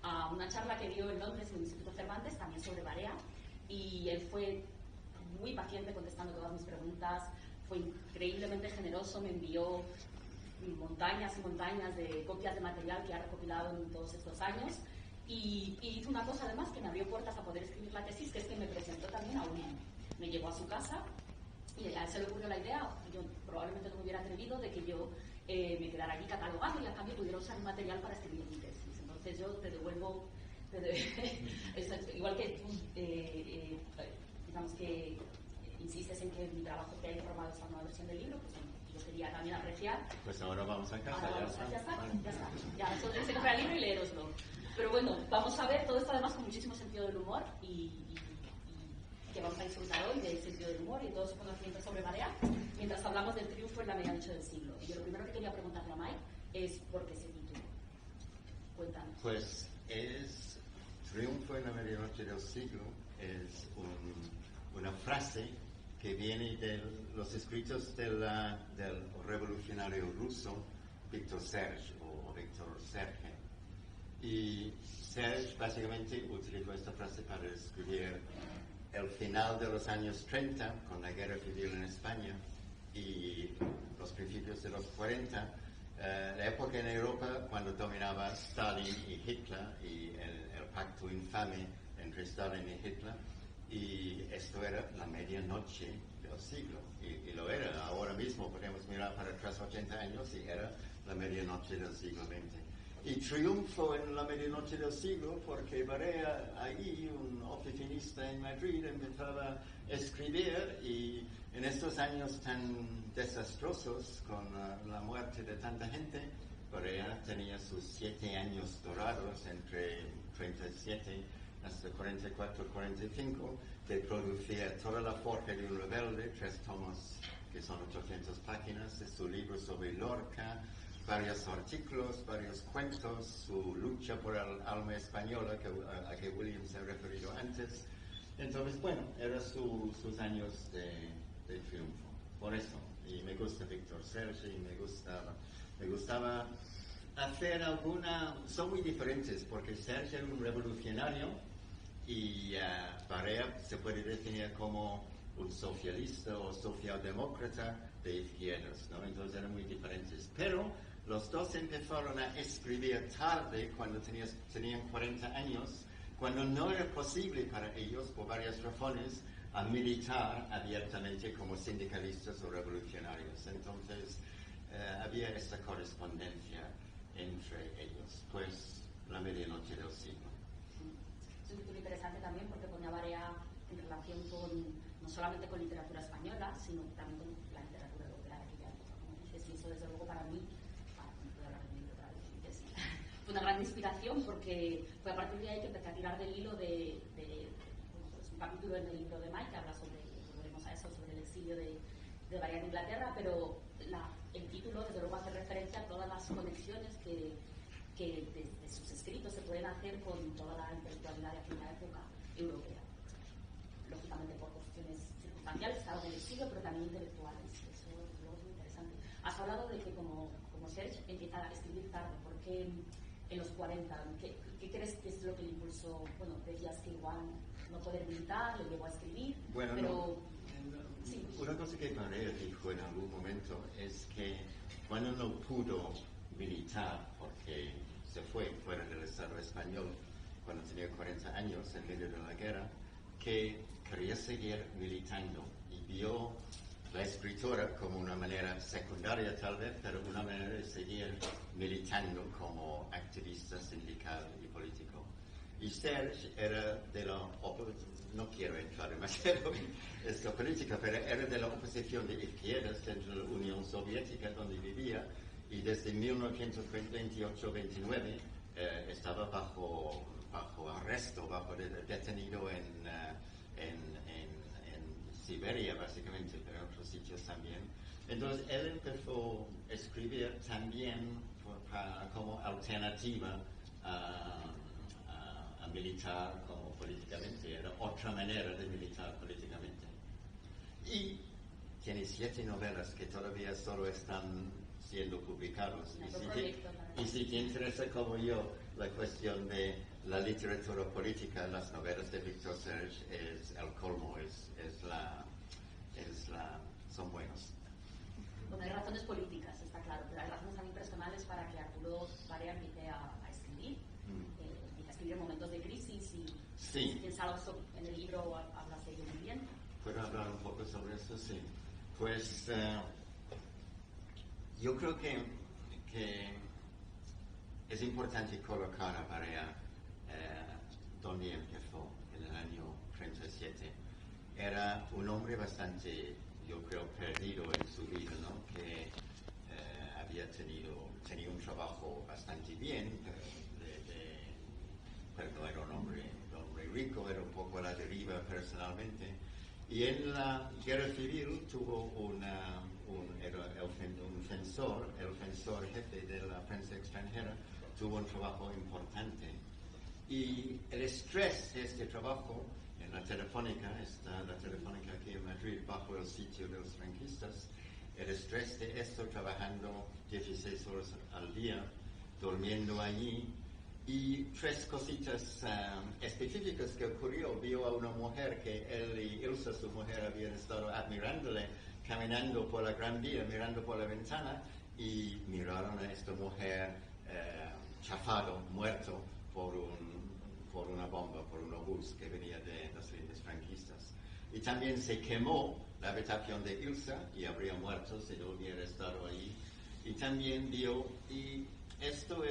a una charla que dio en Londres en el Instituto Cervantes, también sobre Barea, y él fue muy paciente contestando todas mis preguntas, fue increíblemente generoso, me envió montañas y montañas de copias de material que ha recopilado en todos estos años, y hizo una cosa además que me abrió puertas a poder escribir la tesis, que es que me presentó también a UNEM. Me llevó a su casa y a él se le ocurrió la idea, yo probablemente no me hubiera atrevido, de que yo me quedara allí catalogando y a cambio pudiera usar un material para escribir mi tesis. Entonces yo te devuelvo, igual que tú, digamos que insistes en que mi trabajo te ha informado esta nueva versión del libro, pues yo quería también apreciar. Pues ahora vamos a casa, ya está. Ya solo tenéis que comprar el libro y leeroslo. Pero bueno, vamos a ver todo esto además con muchísimo sentido del humor y que vamos a disfrutar hoy del sentido del humor y de todo su conocimiento sobre Barea, mientras hablamos del triunfo en la medianoche del siglo. Y yo lo primero que quería preguntarle a Mike es por qué ese título. Cuéntanos. Pues es Triunfo en la medianoche del siglo, es una frase que viene de los escritos del revolucionario ruso Víctor Serge o Víctor Serge. Y Serge básicamente utilizó esta frase para describir el final de los años 30 con la guerra civil en España y los principios de los 40, la época en Europa cuando dominaba Stalin y Hitler y el pacto infame entre Stalin y Hitler, y esto era la medianoche del siglo, y lo era. Ahora mismo podemos mirar para atrás 80 años y era la medianoche del siglo XX. Y triunfo en la medianoche del siglo porque Barea, allí un oficinista en Madrid, empezaba a escribir, y en estos años tan desastrosos con la muerte de tanta gente, Barea tenía sus 7 años dorados entre 37 hasta 44-45, que producía Toda la forja de un rebelde, 3 tomos que son 800 páginas, de su libro sobre Lorca, varios artículos, varios cuentos, su lucha por el alma española a que William se ha referido antes. Entonces, bueno, eran sus años de triunfo. Por eso, y me gusta Víctor Serge, y me gustaba hacer son muy diferentes, porque Serge era un revolucionario y Barea se puede definir como un socialista o socialdemócrata de izquierdas, ¿no? Entonces eran muy diferentes. Pero los dos empezaron a escribir tarde, cuando tenían 40 años, cuando no era posible para ellos, por varias razones, a militar abiertamente como sindicalistas o revolucionarios. Entonces había esta correspondencia entre ellos, pues la medianoche del siglo. Es un título interesante también porque pone a Barea en relación no solamente con literatura española, sino también con la literatura europea de aquella época, como dices, y eso desde luego para mí, fue una gran inspiración, porque fue a partir de ahí que empecé a tirar del hilo de un capítulo en el libro de Mike que habla volveremos a eso, sobre el exilio de Barea en Inglaterra, pero el título desde luego hace referencia a todas las conexiones que desde sus escritos se pueden hacer con toda la intelectualidad de aquella época europea. Lógicamente por cuestiones circunstanciales, algo del exilio, pero también intelectuales. Eso es muy interesante. Has hablado de que como Serge empieza a escribir tarde. ¿Por qué en los 40? ¿Qué crees que es lo que le impulsó? Bueno, decías que igual no poder militar le llevó a escribir, bueno, pero... Sí. Una cosa que Barea dijo en algún momento es que cuando no pudo militar, porque se fue fuera del Estado español cuando tenía 40 años en medio de la guerra, que quería seguir militando y vio la escritura como una manera secundaria tal vez, pero una manera de seguir militando como activista sindical y político. Y Serge era no quiero entrar demasiado en esta política, pero era de la oposición de izquierdas dentro de la Unión Soviética donde vivía, y desde 1928-29 estaba bajo arresto, detenido en Siberia básicamente, pero en otros sitios también. Entonces él empezó a escribir también como alternativa a militar como políticamente. Era otra manera de militar políticamente. Y tiene 7 novelas que todavía solo están siendo publicados. Y si te interesa como yo la cuestión de la literatura política, las novelas de Victor Serge es el colmo, son buenos. Bueno, hay razones políticas, está claro, pero hay razones también personales para que Arturo Barea empiece a escribir. Empieza a escribir en momentos de crisis y sí. piensa algo en el libro, habla de ello muy bien. ¿Puedo hablar un poco sobre eso? Sí. Pues yo creo que es importante colocar a Barea donde empezó, en el año 37. Era un hombre bastante, yo creo, perdido en su vida, ¿no? Que había tenido un trabajo bastante bien, pero no era un hombre rico, era un poco a la deriva personalmente. Y en la guerra civil tuvo el censor jefe de la prensa extranjera, tuvo un trabajo importante. Y el estrés de este trabajo en la Telefónica, está la Telefónica aquí en Madrid, bajo el sitio de los franquistas, el estrés de esto, trabajando 16 horas al día, durmiendo allí, y tres cositas específicas que ocurrió. Vio a una mujer que él y Ilsa, su mujer, habían estado admirándole, caminando por la Gran Vía, mirando por la ventana, y miraron a esta mujer chafado, muerto por una bomba, por un obús que venía de las líneas franquistas. Y también se quemó la habitación de Ilsa y habría muerto si no hubiera estado ahí. Y también vio, y esto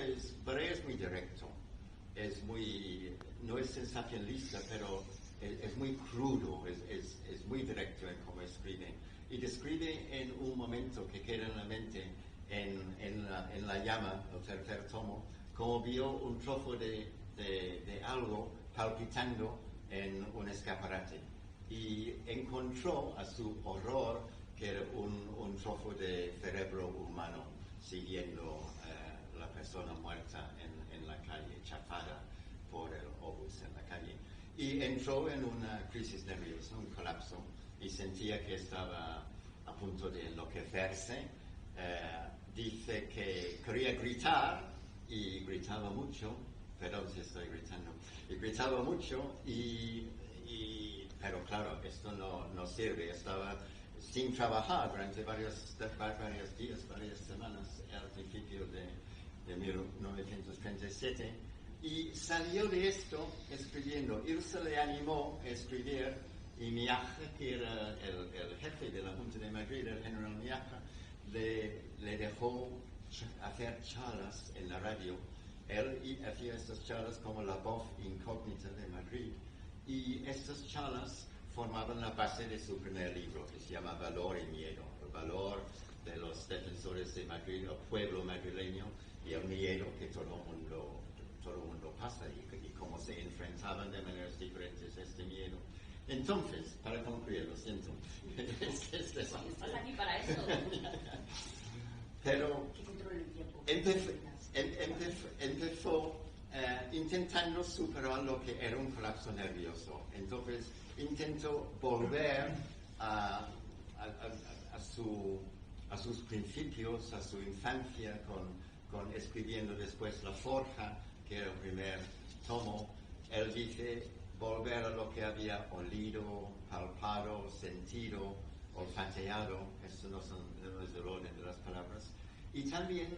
Barea es muy directo, no es sensacionalista, pero es muy crudo, es muy directo en cómo escribe. Y describe en un momento que queda en la mente, en La llama, el tercer tomo, como vio un trozo de algo palpitando en un escaparate. Y encontró a su horror que era un trozo de cerebro humano siguiendo la persona muerta en la calle, chafada por el obús en la calle. Y entró en una crisis nerviosa, un colapso, y sentía que estaba a punto de enloquecerse. Dice que quería gritar, y gritaba mucho, perdón si estoy gritando, y gritaba mucho, pero claro, esto no sirve. Estaba sin trabajar durante varios días, varias semanas, al principio de 1937, y salió de esto escribiendo. Ilsa le animó a escribir, y Miaja, que era el jefe de la Junta de Madrid, el general Miaja, le dejó hacer charlas en la radio. Él hacía estas charlas como la voz incógnita de Madrid, y estas charlas formaban la base de su primer libro, que se llama Valor y Miedo. El valor de los defensores de Madrid, el pueblo madrileño, y el miedo que todo el mundo pasa, y cómo se enfrentaban de maneras diferentes a este miedo. Entonces, para concluir, lo siento. Estás aquí para eso. Pero que controle el tiempo. Empezó intentando superar lo que era un colapso nervioso. Entonces intentó volver a sus principios, a su infancia, con escribiendo después La Forja, que era el primer tomo. Él dice volver a lo que había olido, palpado, sentido, olfateado. Esto no es el orden de las palabras. Y también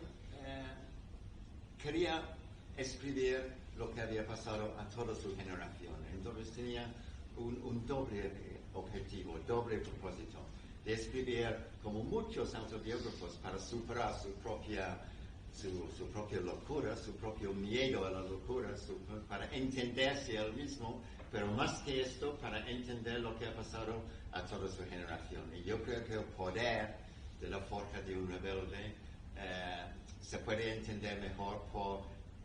quería escribir lo que había pasado a toda su generación. Entonces tenía un doble objetivo, doble propósito, de escribir, como muchos autobiógrafos, para superar su propia locura, su propio miedo a la locura, para entenderse a él mismo, pero más que esto, para entender lo que ha pasado a toda su generación. Y yo creo que el poder de La Forja de un rebelde se puede entender mejor por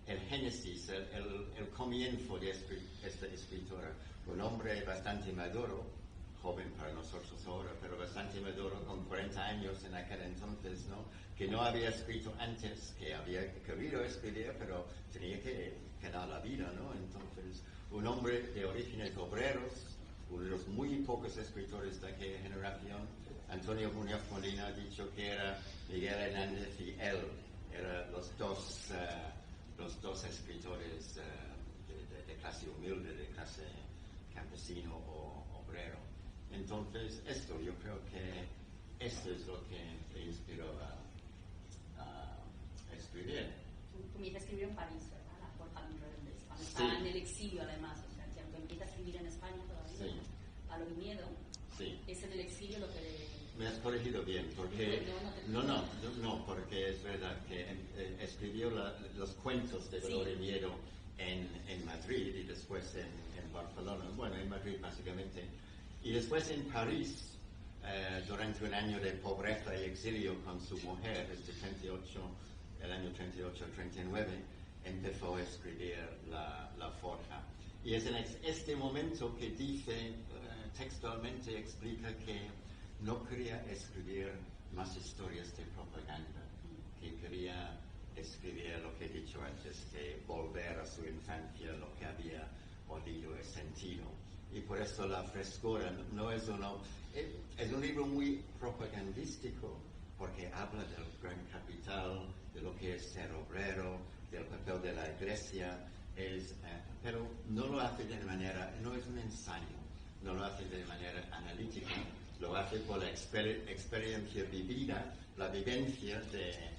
el génesis, el comienzo de esta escritora. Un hombre bastante maduro, joven para nosotros ahora, pero bastante maduro, con 40 años en aquel entonces, ¿no? Que no había escrito antes, que había querido escribir, pero tenía que ganar la vida, ¿no? Entonces, un hombre de orígenes obreros, uno de los muy pocos escritores de aquella generación. Antonio Muñoz Molina ha dicho que era Miguel Hernández y él, eran los dos dos escritores de clase humilde, de clase campesino o obrero. Entonces, yo creo que esto es lo que me inspiró a escribir. Comienza a escribir en París, ¿verdad? La Forja de un Rebelde. Cuando Sí. está en el exilio, además. O sea, que empieza a escribir en España todavía, Sí. a lo Viñedo. Sí. Es en el exilio lo que... Me has corregido bien, porque no, porque es verdad que escribió los cuentos de Dolores Miedo en Madrid y después en Barcelona, bueno, en Madrid básicamente, y después en París, durante un año de pobreza y exilio con su mujer, el año 38-39, empezó a escribir La Forja. Y es en este momento que dice, textualmente explica que no quería escribir más historias de propaganda, que quería escribir lo que he dicho antes, de volver a su infancia, lo que había olido y sentido. Y por eso La Frescura no es es un libro muy propagandístico, porque habla del gran capital, de lo que es ser obrero, del papel de la iglesia, pero no lo hace de manera, no es un ensayo, no lo hace de manera analítica, lo hace por la experiencia vivida, la vivencia de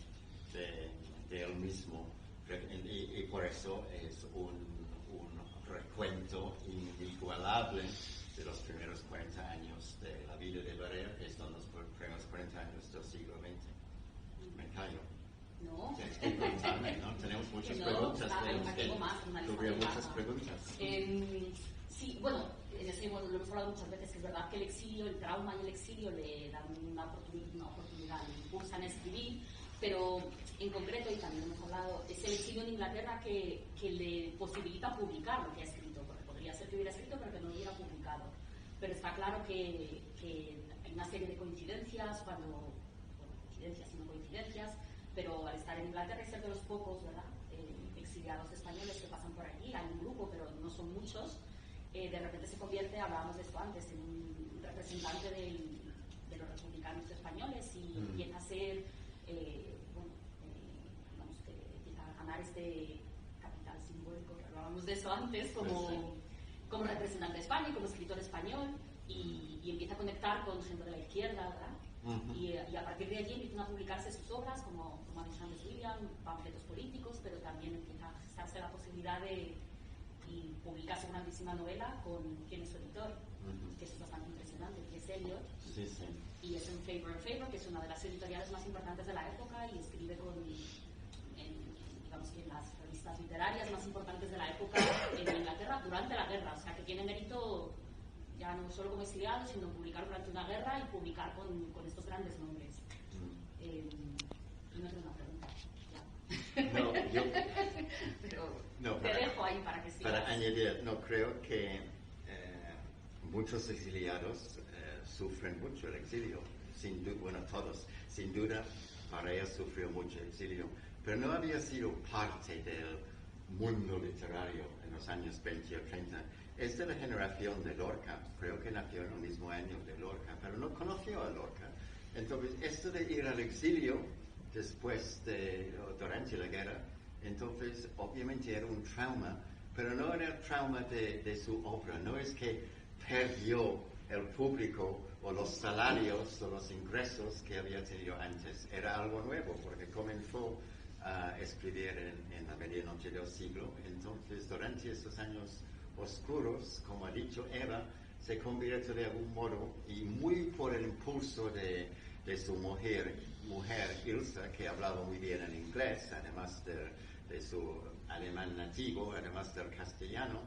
él mismo, y por eso es un recuento inigualable de los primeros 40 años de la vida de Barea, que son los primeros 40 años del siglo XX. Me callo. No. Tienes que preguntarme, ¿no? Tenemos muchas preguntas. Tengo muchas preguntas. Sí, bueno, lo hemos hablado muchas veces, que es verdad que el exilio, el trauma y el exilio le dan una oportunidad, le impulsan a escribir, pero en concreto, y también hemos hablado, es el exilio en Inglaterra que le posibilita publicar lo que ha escrito, porque podría ser que hubiera escrito pero que no lo hubiera publicado. Pero está claro que hay una serie de coincidencias, coincidencias y no coincidencias, pero al estar en Inglaterra y ser de los pocos, ¿verdad?, exiliados españoles que pasan por allí, hay un grupo, pero no son muchos, de repente se convierte, hablábamos de esto antes, en un representante de los republicanos españoles y empieza a ser, digamos que empieza a ganar este capital simbólico, que hablábamos de eso antes, como representante de España y como escritor español, y empieza a conectar con gente de la izquierda, ¿verdad? Y a partir de allí empiezan a publicarse sus obras, como Alexander William, panfletos políticos, pero también empieza a gestarse la posibilidad de publicar su grandísima novela con quien es su editor, que es bastante impresionante, que es Eliot. Sí, sí. Y es en Favor, que es una de las editoriales más importantes de la época y escribe digamos que en las revistas literarias más importantes de la época en Inglaterra durante la guerra, o sea que tiene mérito ya no solo como exiliado, sino publicar durante una guerra y publicar con estos grandes nombres. Y no tengo una pregunta. No, te dejo ahí para que sigas. Para añadir, no creo que muchos exiliados sufren mucho el exilio, sin duda, bueno, todos, sin duda, Barea sufrió mucho exilio, pero no había sido parte del mundo literario en los años 20 o 30. Es de la generación de Lorca, creo que nació en el mismo año de Lorca, pero no conoció a Lorca. Entonces, esto de ir al exilio durante la guerra, entonces obviamente era un trauma, pero no era el trauma de su obra, no es que perdió el público o los salarios o los ingresos que había tenido antes, era algo nuevo porque comenzó a escribir en la medianoche del siglo. Entonces durante estos años oscuros, como ha dicho Eva, se convirtió de algún modo, y muy por el impulso de su mujer Ilsa, que hablaba muy bien el inglés, además de su alemán nativo, además del castellano.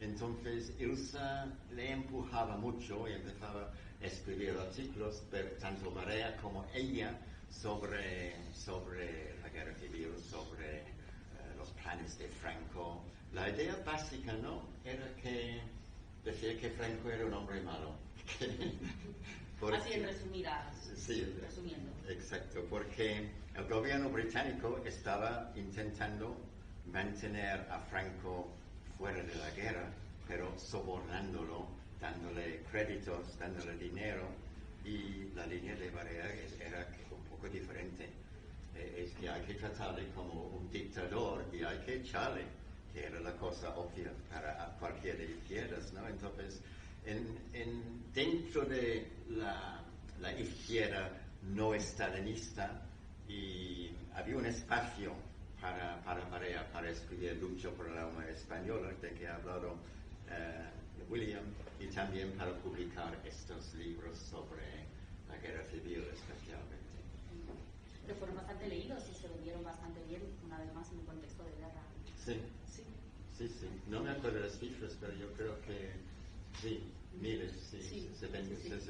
Entonces Ilsa le empujaba mucho y empezaba a escribir artículos, tanto Barea como ella, sobre la guerra civil, sobre los planes de Franco. La idea básica, ¿no?, era que decía que Franco era un hombre malo. Así en resumidas. Sí, resumiendo. Exacto, porque el gobierno británico estaba intentando mantener a Franco fuera de la guerra, pero sobornándolo, dándole créditos, dándole dinero, y la línea de Barea era un poco diferente. es que hay que tratarle como un dictador y hay que echarle, que era la cosa obvia para cualquier de izquierdas, ¿no? Entonces, dentro de la izquierda no estalinista, y había un espacio para escribir Lucha por el alma española, de que ha hablado William, y también para publicar estos libros sobre la guerra civil especialmente. Que fueron bastante leídos y se vendieron bastante bien, una vez más, en un contexto de guerra. Sí. No me acuerdo de las cifras, pero yo creo que sí, miles, se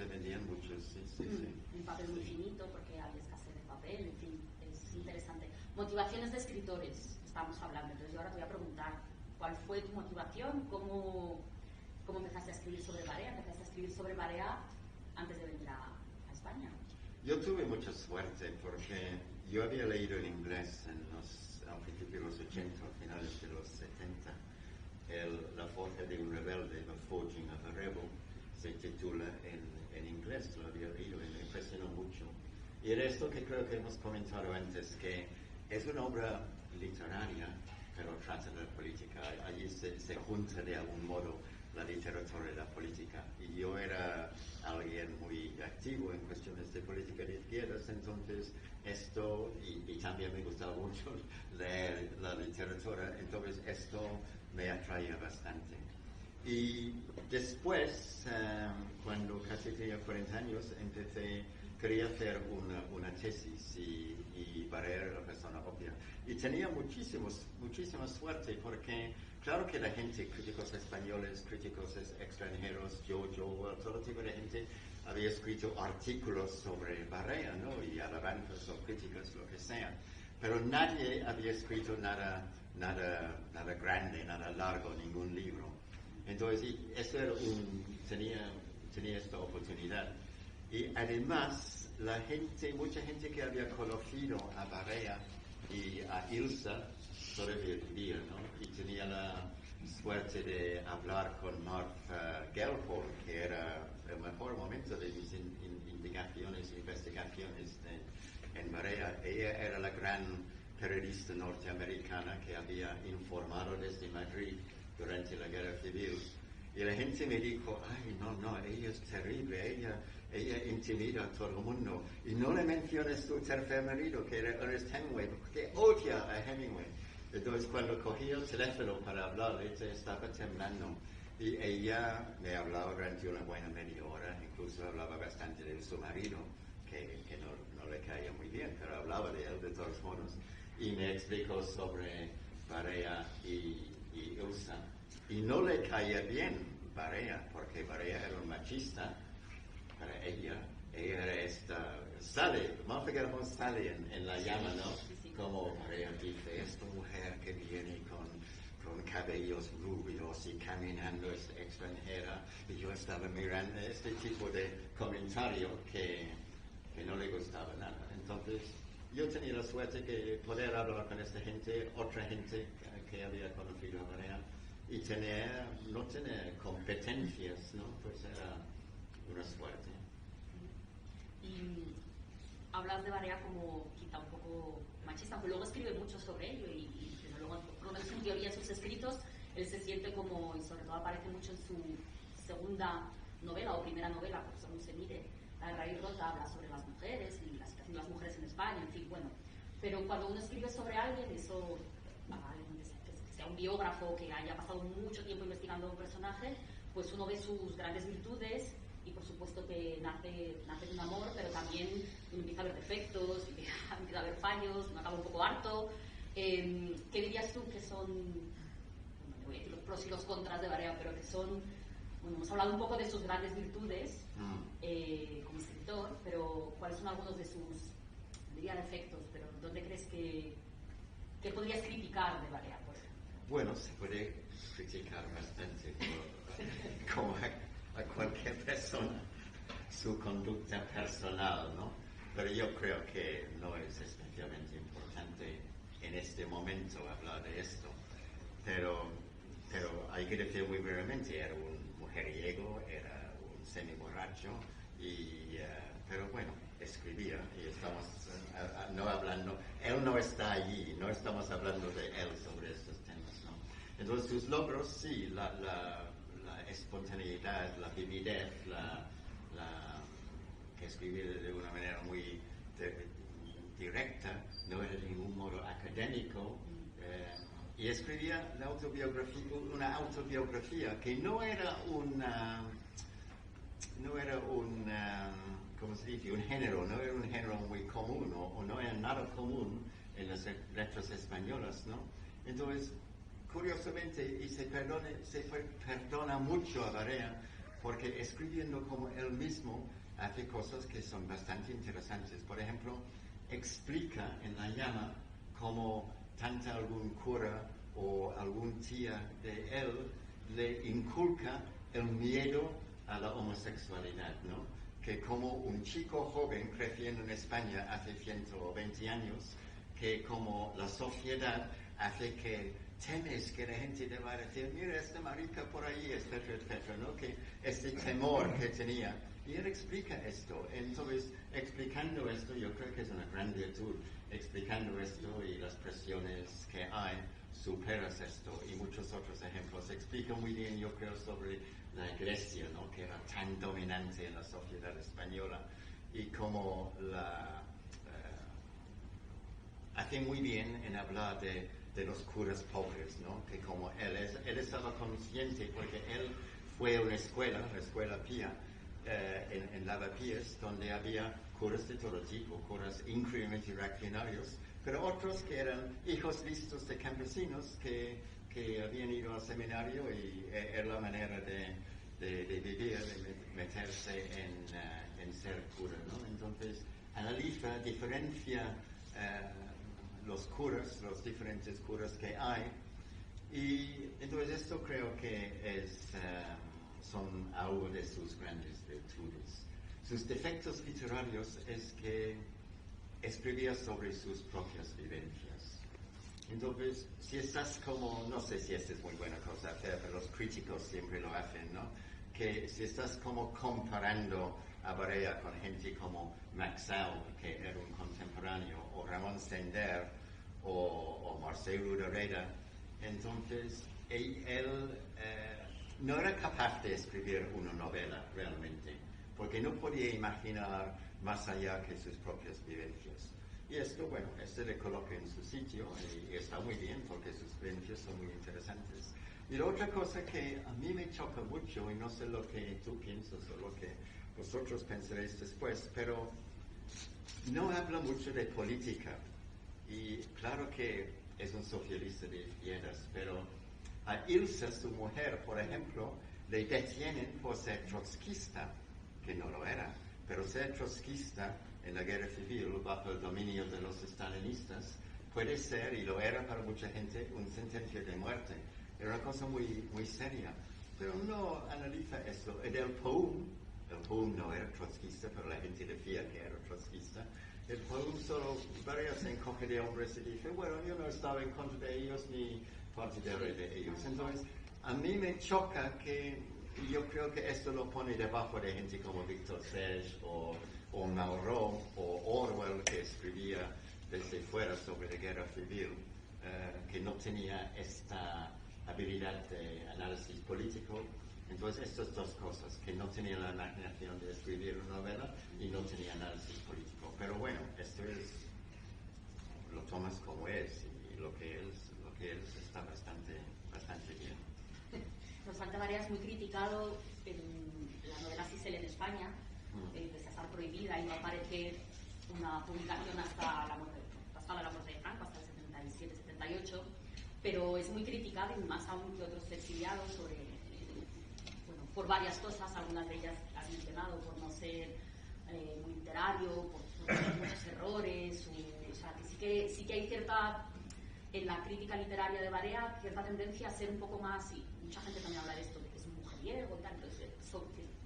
vendían muchos, sí. Un papel muy finito porque había escasez de papel, en fin, es interesante. Motivaciones de escritores, estamos hablando, entonces yo ahora te voy a preguntar, ¿cuál fue tu motivación? ¿Cómo empezaste a escribir sobre Barea? ¿Empezaste a escribir sobre Barea antes de venir a España? Yo tuve mucha suerte porque yo había leído en inglés a principios de los 80, a finales de los 70, La forja de un rebelde, The Forging of a Rebel, se titula en inglés, lo había leído y me impresionó mucho. Y era esto que creo que hemos comentado antes, que es una obra literaria, pero trata de la política. Allí se junta de algún modo la literatura y la política. Y yo era alguien muy activo en cuestiones de política de izquierdas, entonces esto, y también me gustaba mucho leer la literatura, entonces esto me atraía bastante. Y después, cuando casi tenía 40 años, quería hacer una tesis y Barea era la persona obvia. Y tenía muchísima suerte porque, claro que la gente, críticos españoles, críticos extranjeros, yo, todo tipo de gente, había escrito artículos sobre Barea, ¿no? Y alabanzas o críticas, lo que sea. Pero nadie había escrito nada grande, nada largo, ningún libro. Entonces, eso era tenía esta oportunidad. Y además, mucha gente que había conocido a Barea y a Ilsa todavía vivía, ¿no? Y tenía la suerte de hablar con Martha Gellhorn, que era el mejor momento de mis investigaciones en Barea. Ella era la gran periodista norteamericana que había informado desde Madrid durante la guerra civil. Y la gente me dijo, ay, no, ella es terrible, ella intimida a todo el mundo. Y no le menciones tu tercer marido, que era Ernest Hemingway, porque odia a Hemingway. Entonces, cuando cogí el teléfono para hablar, ella estaba temblando. Y ella me hablaba durante una buena media hora, incluso hablaba bastante de su marido, que no le caía muy bien, pero hablaba de él de todos modos. Y me explicó sobre Barea y Ilsa. Y no le caía bien Barea, porque Barea era un machista para ella. Ella era Martha Gellhorn sale en La Llama, ¿no? Como Barea dice, esta mujer que viene con cabellos rubios y caminando es extranjera. Y yo estaba mirando este tipo de comentario que no le gustaba nada. Entonces, yo tenía la suerte de poder hablar con esta gente, otra gente que había conocido a Barea, y no tener competencias, ¿no? Pues era una suerte. Y hablas de Barea como quizá un poco machista, aunque luego escribe mucho sobre ello y desde luego, por lo menos en teoría en sus escritos, él se siente como, y sobre todo aparece mucho en su segunda novela o primera novela, por según se mire, La raíz rota, habla sobre las mujeres y la situación de las mujeres en España, en fin, bueno. Pero cuando uno escribe sobre alguien, eso, que sea un biógrafo, que haya pasado mucho tiempo investigando a un personaje, pues uno ve sus grandes virtudes y por supuesto que nace de un amor, pero también uno empieza a ver defectos, empieza a ver fallos, uno acaba un poco harto. ¿Qué dirías tú que son, no voy a decir los pros y los contras de Barea, pero que son, bueno, hemos hablado un poco de sus grandes virtudes como escritor, pero ¿cuáles son algunos de sus, diría defectos, pero dónde crees que podrías criticar de Barea, por ejemplo? Bueno, se puede criticar bastante como a cualquier persona su conducta personal, ¿no? Pero yo creo que no es especialmente importante en este momento hablar de esto. Pero hay que decir muy brevemente, era un mujeriego, era un semi-borracho, pero bueno, escribía, y estamos no hablando, él no está allí, no estamos hablando de él sobre estos temas, ¿no? Entonces sus logros, sí, la espontaneidad, la vividez, que escribía de una manera muy directa, no era de ningún modo académico, y escribía una autobiografía que no era un ¿cómo se dice? Un género, no era un género muy común, o no era nada común en las letras españolas, ¿no? Entonces, curiosamente, y se perdona mucho a Barea, porque escribiendo como él mismo, hace cosas que son bastante interesantes. Por ejemplo, explica en La llama cómo algún cura o algún tía de él le inculca el miedo a la homosexualidad, ¿no? Que como un chico joven creciendo en España hace 120 años, que como la sociedad hace que temes que la gente te va a decir, mira, esta marica por ahí, etcétera, etcétera, ¿no? Que este temor que tenía. Y él explica esto. Entonces, explicando esto, yo creo que es una gran virtud. Explicando esto y las presiones que hay, superas esto. Y muchos otros ejemplos. Explica muy bien, yo creo, sobre la Iglesia, ¿no? Que era tan dominante en la sociedad española. Y cómo hace muy bien en hablar de los curas pobres, ¿no? Que como él estaba consciente, porque él fue a una escuela, la escuela Pía, en Lavapiés, donde había curas de todo tipo, curas increíblemente reaccionarios, pero otros que eran hijos listos de campesinos que habían ido al seminario y era la manera de vivir, de meterse en ser cura, ¿no? Entonces, analiza, diferencia los curas, los diferentes curas que hay, y entonces esto creo que son algo de sus grandes virtudes. Sus defectos literarios es que escribía sobre sus propias vivencias. Entonces, si estás como, no sé si esta es muy buena cosa hacer, pero los críticos siempre lo hacen, ¿no? Que si estás como comparando a Barea con gente como Maxau, que era un contemporáneo, o Ramón Sender, o Marcelo Urareda, entonces él no era capaz de escribir una novela realmente, porque no podía imaginar más allá que sus propias vivencias. Y esto, bueno, le coloca en su sitio y está muy bien porque sus vivencias son muy interesantes. Y la otra cosa que a mí me choca mucho, y no sé lo que tú piensas o lo que vosotros pensaréis después, pero no habla mucho de política. Y claro que es un socialista de izquierdas, pero a Ilse, su mujer, por ejemplo, le detienen por ser trotskista, que no lo era, pero ser trotskista en la guerra civil bajo el dominio de los stalinistas puede ser, y lo era para mucha gente, una sentencia de muerte. Era una cosa muy, muy seria. Pero no analiza esto. El Poum no era trotskista, pero la gente decía que era trotskista. El Poum solo varias encoge de hombres y dice, bueno, yo no estaba en contra de ellos ni partidario de ellos. Entonces, a mí me choca que yo creo que esto lo pone debajo de gente como Víctor Serge o Mauro o Orwell, que escribía desde fuera sobre la guerra civil, que no tenía esta habilidad de análisis político. Entonces, estas dos cosas, que no tenía la imaginación de escribir una novela y no tenía análisis político. Pero bueno, esto lo tomas como es, y lo que es está bastante bien. Nos falta Barea, es muy criticado en la novela Sisel en España, pese a estar prohibida y no aparecer una publicación hasta la muerte de Franco, hasta el 77-78, pero es muy criticado, y más aún que otros exiliados, por varias cosas. Algunas de ellas has mencionado, por no ser muy literario, por tener muchos errores, o sea, que sí que hay cierta, en la crítica literaria de Barea, cierta tendencia a ser un poco más, y mucha gente también habla de esto, de que es un mujeriego y tal, entonces,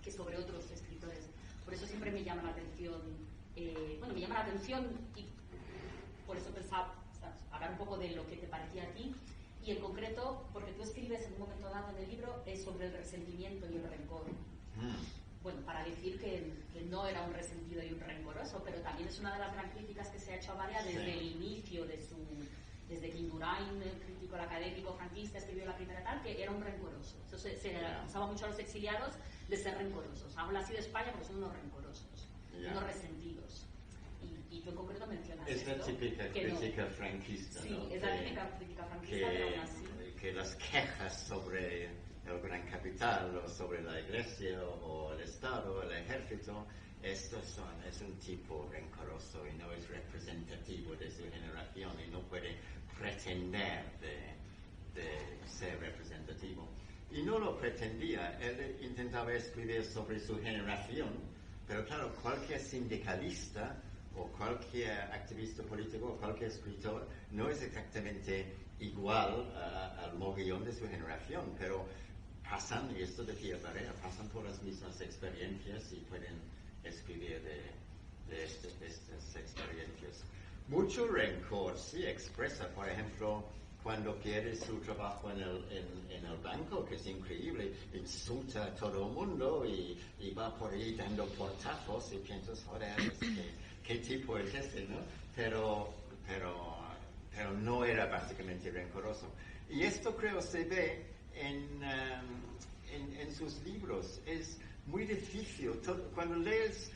que sobre otros escritores. Por eso siempre me llama la atención, y por eso pensaba hablar un poco de lo que te parecía a ti, y en concreto, porque tú escribes en un momento dado en el libro sobre el resentimiento y el rencor. bueno, para decir que no era un resentido y un rencoroso, pero también es una de las gran críticas que se ha hecho a Barea desde el inicio desde que Indurain, el crítico, el académico franquista, escribió la primera tal, que era un rencoroso. Entonces se acusaba mucho a los exiliados de ser rencorosos. Habla así de España porque son unos rencorosos, unos resentidos. Y tú en concreto mencionas es la típica crítica franquista, sí, ¿no? Es la típica crítica franquista, pero aún así. Que las quejas sobre el gran capital o sobre la iglesia o el Estado, el ejército, es un tipo rencoroso y no es representativo de su generación y no puede pretender de ser representativo. Y no lo pretendía, él intentaba escribir sobre su generación, pero claro, cualquier sindicalista o cualquier activista político o cualquier escritor no es exactamente igual al mogollón de su generación, pero pasan, y esto decía Barea, pasan por las mismas experiencias y pueden escribir de estas experiencias. Mucho rencor sí expresa, por ejemplo, cuando pierde su trabajo en el banco, que es increíble, insulta a todo el mundo y va por ahí dando portazos y piensas, joder, ¿qué tipo es ese, no? Pero no era básicamente rencoroso. Y esto creo se ve en sus libros. Es muy difícil, cuando lees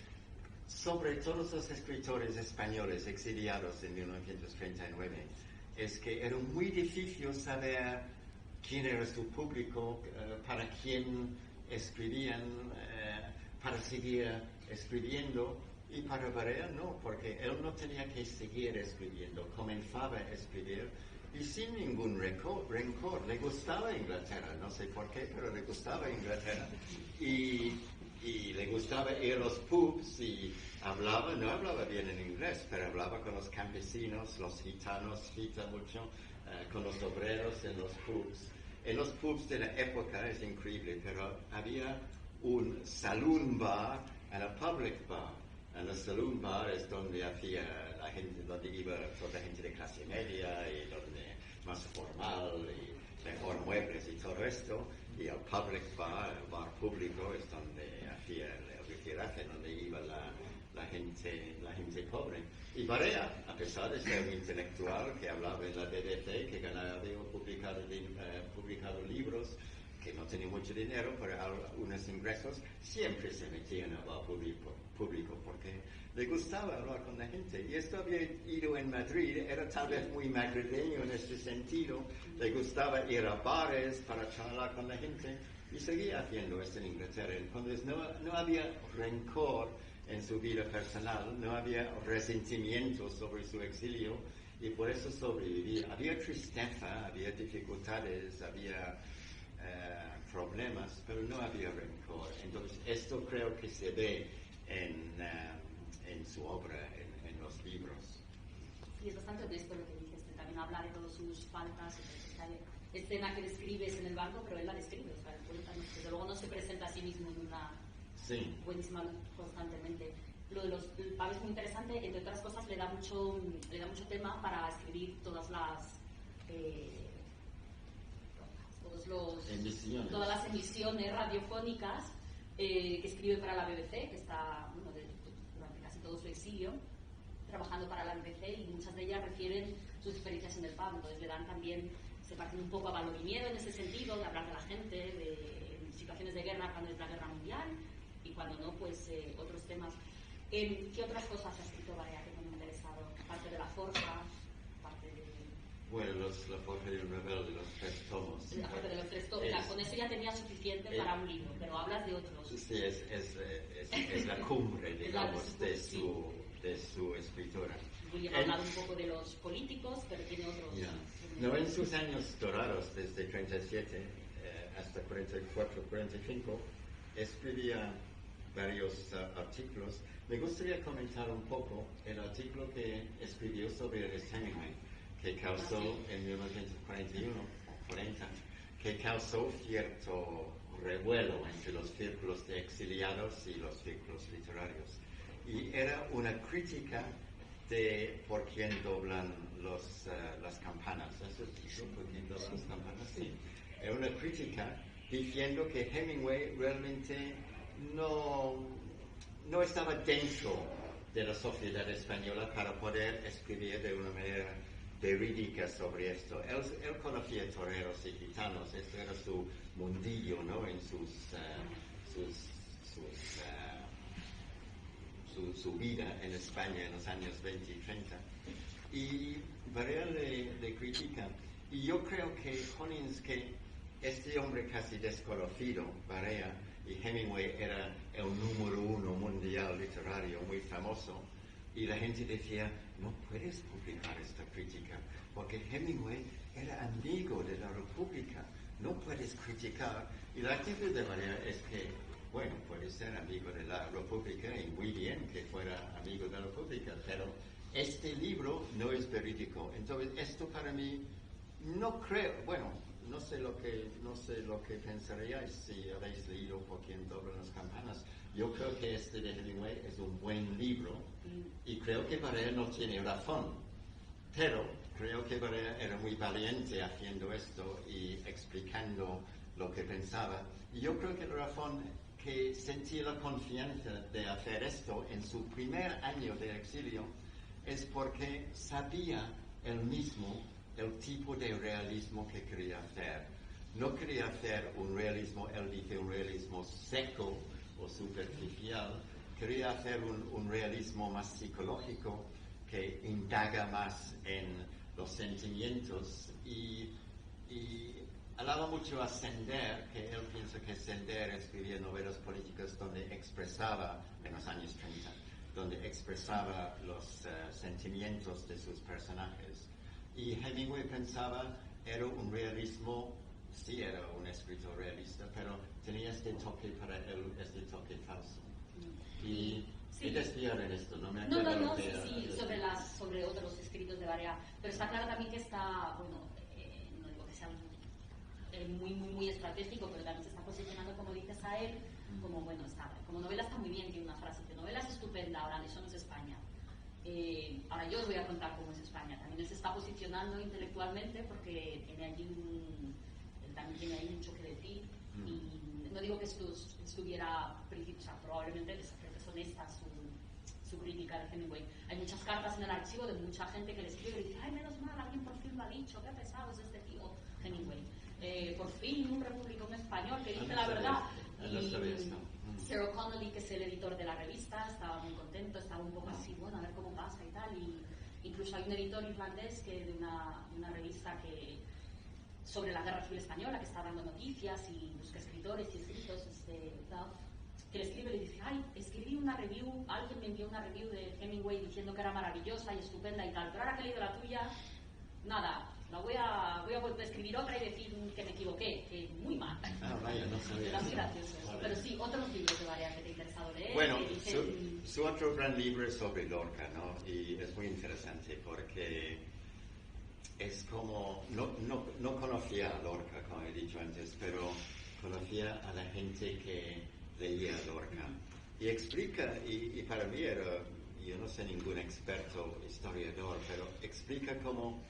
sobre todos los escritores españoles exiliados en 1939, es que era muy difícil saber quién era su público, para quién escribían, para seguir escribiendo, y para Barea no, porque él no tenía que seguir escribiendo, comenzaba a escribir y sin ningún rencor. Le gustaba Inglaterra, no sé por qué, pero le gustaba Inglaterra y le gustaba ir a los pubs y no hablaba bien en inglés, pero hablaba con los campesinos, los gitanos, mucho, con los obreros en los pubs. En los pubs de la época es increíble, pero había un saloon bar y un public bar. En el saloon bar es donde hacía la gente, donde iba toda la gente de clase media y donde más formal y mejor muebles y todo esto. Y el public bar, el bar público, es donde hacía el rifirrafe, donde iba la gente pobre. Y Barea, a pesar de ser un intelectual que hablaba en la BBC, que había publicado libros, que no tenía mucho dinero, pero unos ingresos, siempre se metía en el bar público porque le gustaba hablar con la gente. Y esto había ido en Madrid, era tal vez muy madrileño en este sentido, le gustaba ir a bares para charlar con la gente y seguía haciendo esto en Inglaterra. Entonces no había rencor en su vida personal, no había resentimiento sobre su exilio y por eso sobrevivía. Había tristeza, había dificultades, había problemas, pero no había rencor. Entonces esto creo que se ve en su obra, en los libros. Y es bastante honesto lo que dices, también habla de todas sus faltas, esta escena que describes en el banco, pero él la describe, o sea, desde luego no se presenta a sí mismo en una buenísima constantemente. Lo de los pubs es muy interesante, entre otras cosas le da mucho tema para escribir todas las emisiones radiofónicas que escribe para la BBC, que está durante casi todo su exilio trabajando para la BBC, y muchas de ellas refieren sus experiencias en el pub. Entonces le dan también, se parecen un poco a Valor y Miedo en ese sentido, de hablar de la gente, de situaciones de guerra cuando es la guerra mundial y cuando no, pues otros temas. ¿Qué otras cosas ha escrito Barea que me han interesado? Aparte de La Forja, bueno, La Forja de un rebelde, los 3 tomos. Aparte de los 3 tomos, con eso ya tenía suficiente para un libro, pero hablas de otros. Sí, es la cumbre, digamos, de su escritora. William ha hablado un poco de los políticos, pero tiene otros. No, en sus años dorados, desde 37 hasta 44, 45, escribía varios artículos. Me gustaría comentar un poco el artículo que escribió sobre Ernest Hemingway, que causó en 1941, que causó cierto revuelo entre los círculos de exiliados y los círculos literarios. Y era una crítica de por quién doblan las campanas. ¿Eso es dicho? ¿Por quién doblan las campanas? Sí. Era una crítica diciendo que Hemingway realmente no estaba dentro de la sociedad española para poder escribir de una manera verídica sobre esto. Él conocía toreros y gitanos, esto era su mundillo, ¿no? En su vida en España en los años 20 y 30. Y Barea le critica. Y yo creo que Honings, que este hombre casi desconocido, Barea, y Hemingway era el número uno mundial literario, muy famoso, y la gente decía, no puedes publicar esta crítica, porque Hemingway era amigo de la República, no puedes criticar. Y la actitud de Barea es que, bueno, puede ser amigo de la República y muy bien que fuera amigo de la República, pero este libro no es verídico. Entonces, esto para mí, no creo, bueno, no sé lo que pensaríais si habéis leído Por quien doblan las campanas. Yo creo que este de Hemingway es un buen libro y creo que Barea no tiene razón, pero creo que Barea era muy valiente haciendo esto y explicando lo que pensaba. Y yo creo que la razón que sentía la confianza de hacer esto en su primer año de exilio es porque sabía él mismo el tipo de realismo que quería hacer. No quería hacer un realismo, él dice, un realismo seco o superficial. Quería hacer un realismo más psicológico que indaga más en los sentimientos y hablaba mucho a Sender, que él piensa que Sender escribía novelas políticas donde expresaba, en los años 30, donde expresaba los sentimientos de sus personajes. Y Hemingway pensaba era un realismo, sí era un escritor realista, pero tenía este toque para él, este toque falso. Y desviar en esto, ¿no? Sobre otros escritos de Barea, pero está claro también que está, bueno, no digo que sea muy estratégico, pero también se está posicionando, como dices a él, como, bueno, como novela está muy bien, tiene una frase de novela es estupenda, ahora eso no es España. Ahora yo os voy a contar cómo es España. También él se está posicionando intelectualmente porque tiene allí él también tiene ahí mucho que decir. Y no digo que estuviera, o sea, probablemente creo que es honesta su crítica de Hemingway. Hay muchas cartas en el archivo de mucha gente que le escribe y dice, ay, menos mal, alguien por fin lo ha dicho, qué pesado es este tío Hemingway. Por fin un republicano español que dice la verdad. Sarah Connolly, que es el editor de la revista, estaba muy contento, estaba un poco así, bueno, a ver cómo pasa y tal. Y incluso hay un editor irlandés que de una revista sobre la Guerra Civil Española, que está dando noticias y busca escritores y escritos, que le escribe y le dice, ay, escribí una review, alguien me envió una review de Hemingway diciendo que era maravillosa y estupenda y tal, pero ahora que he leído la tuya, nada, voy a volver a escribir otra y decir que me equivoqué, que muy mal. Vaya, no sabía. Era muy gracioso. Vale. Pero sí, otros libros de Barea que te ha interesado leer. Bueno, su otro gran libro es sobre Lorca, ¿no? Y es muy interesante porque es como, no conocía a Lorca, como he dicho antes, pero conocía a la gente que leía a Lorca. Y explica, y para mí yo no soy ningún experto historiador, pero explica cómo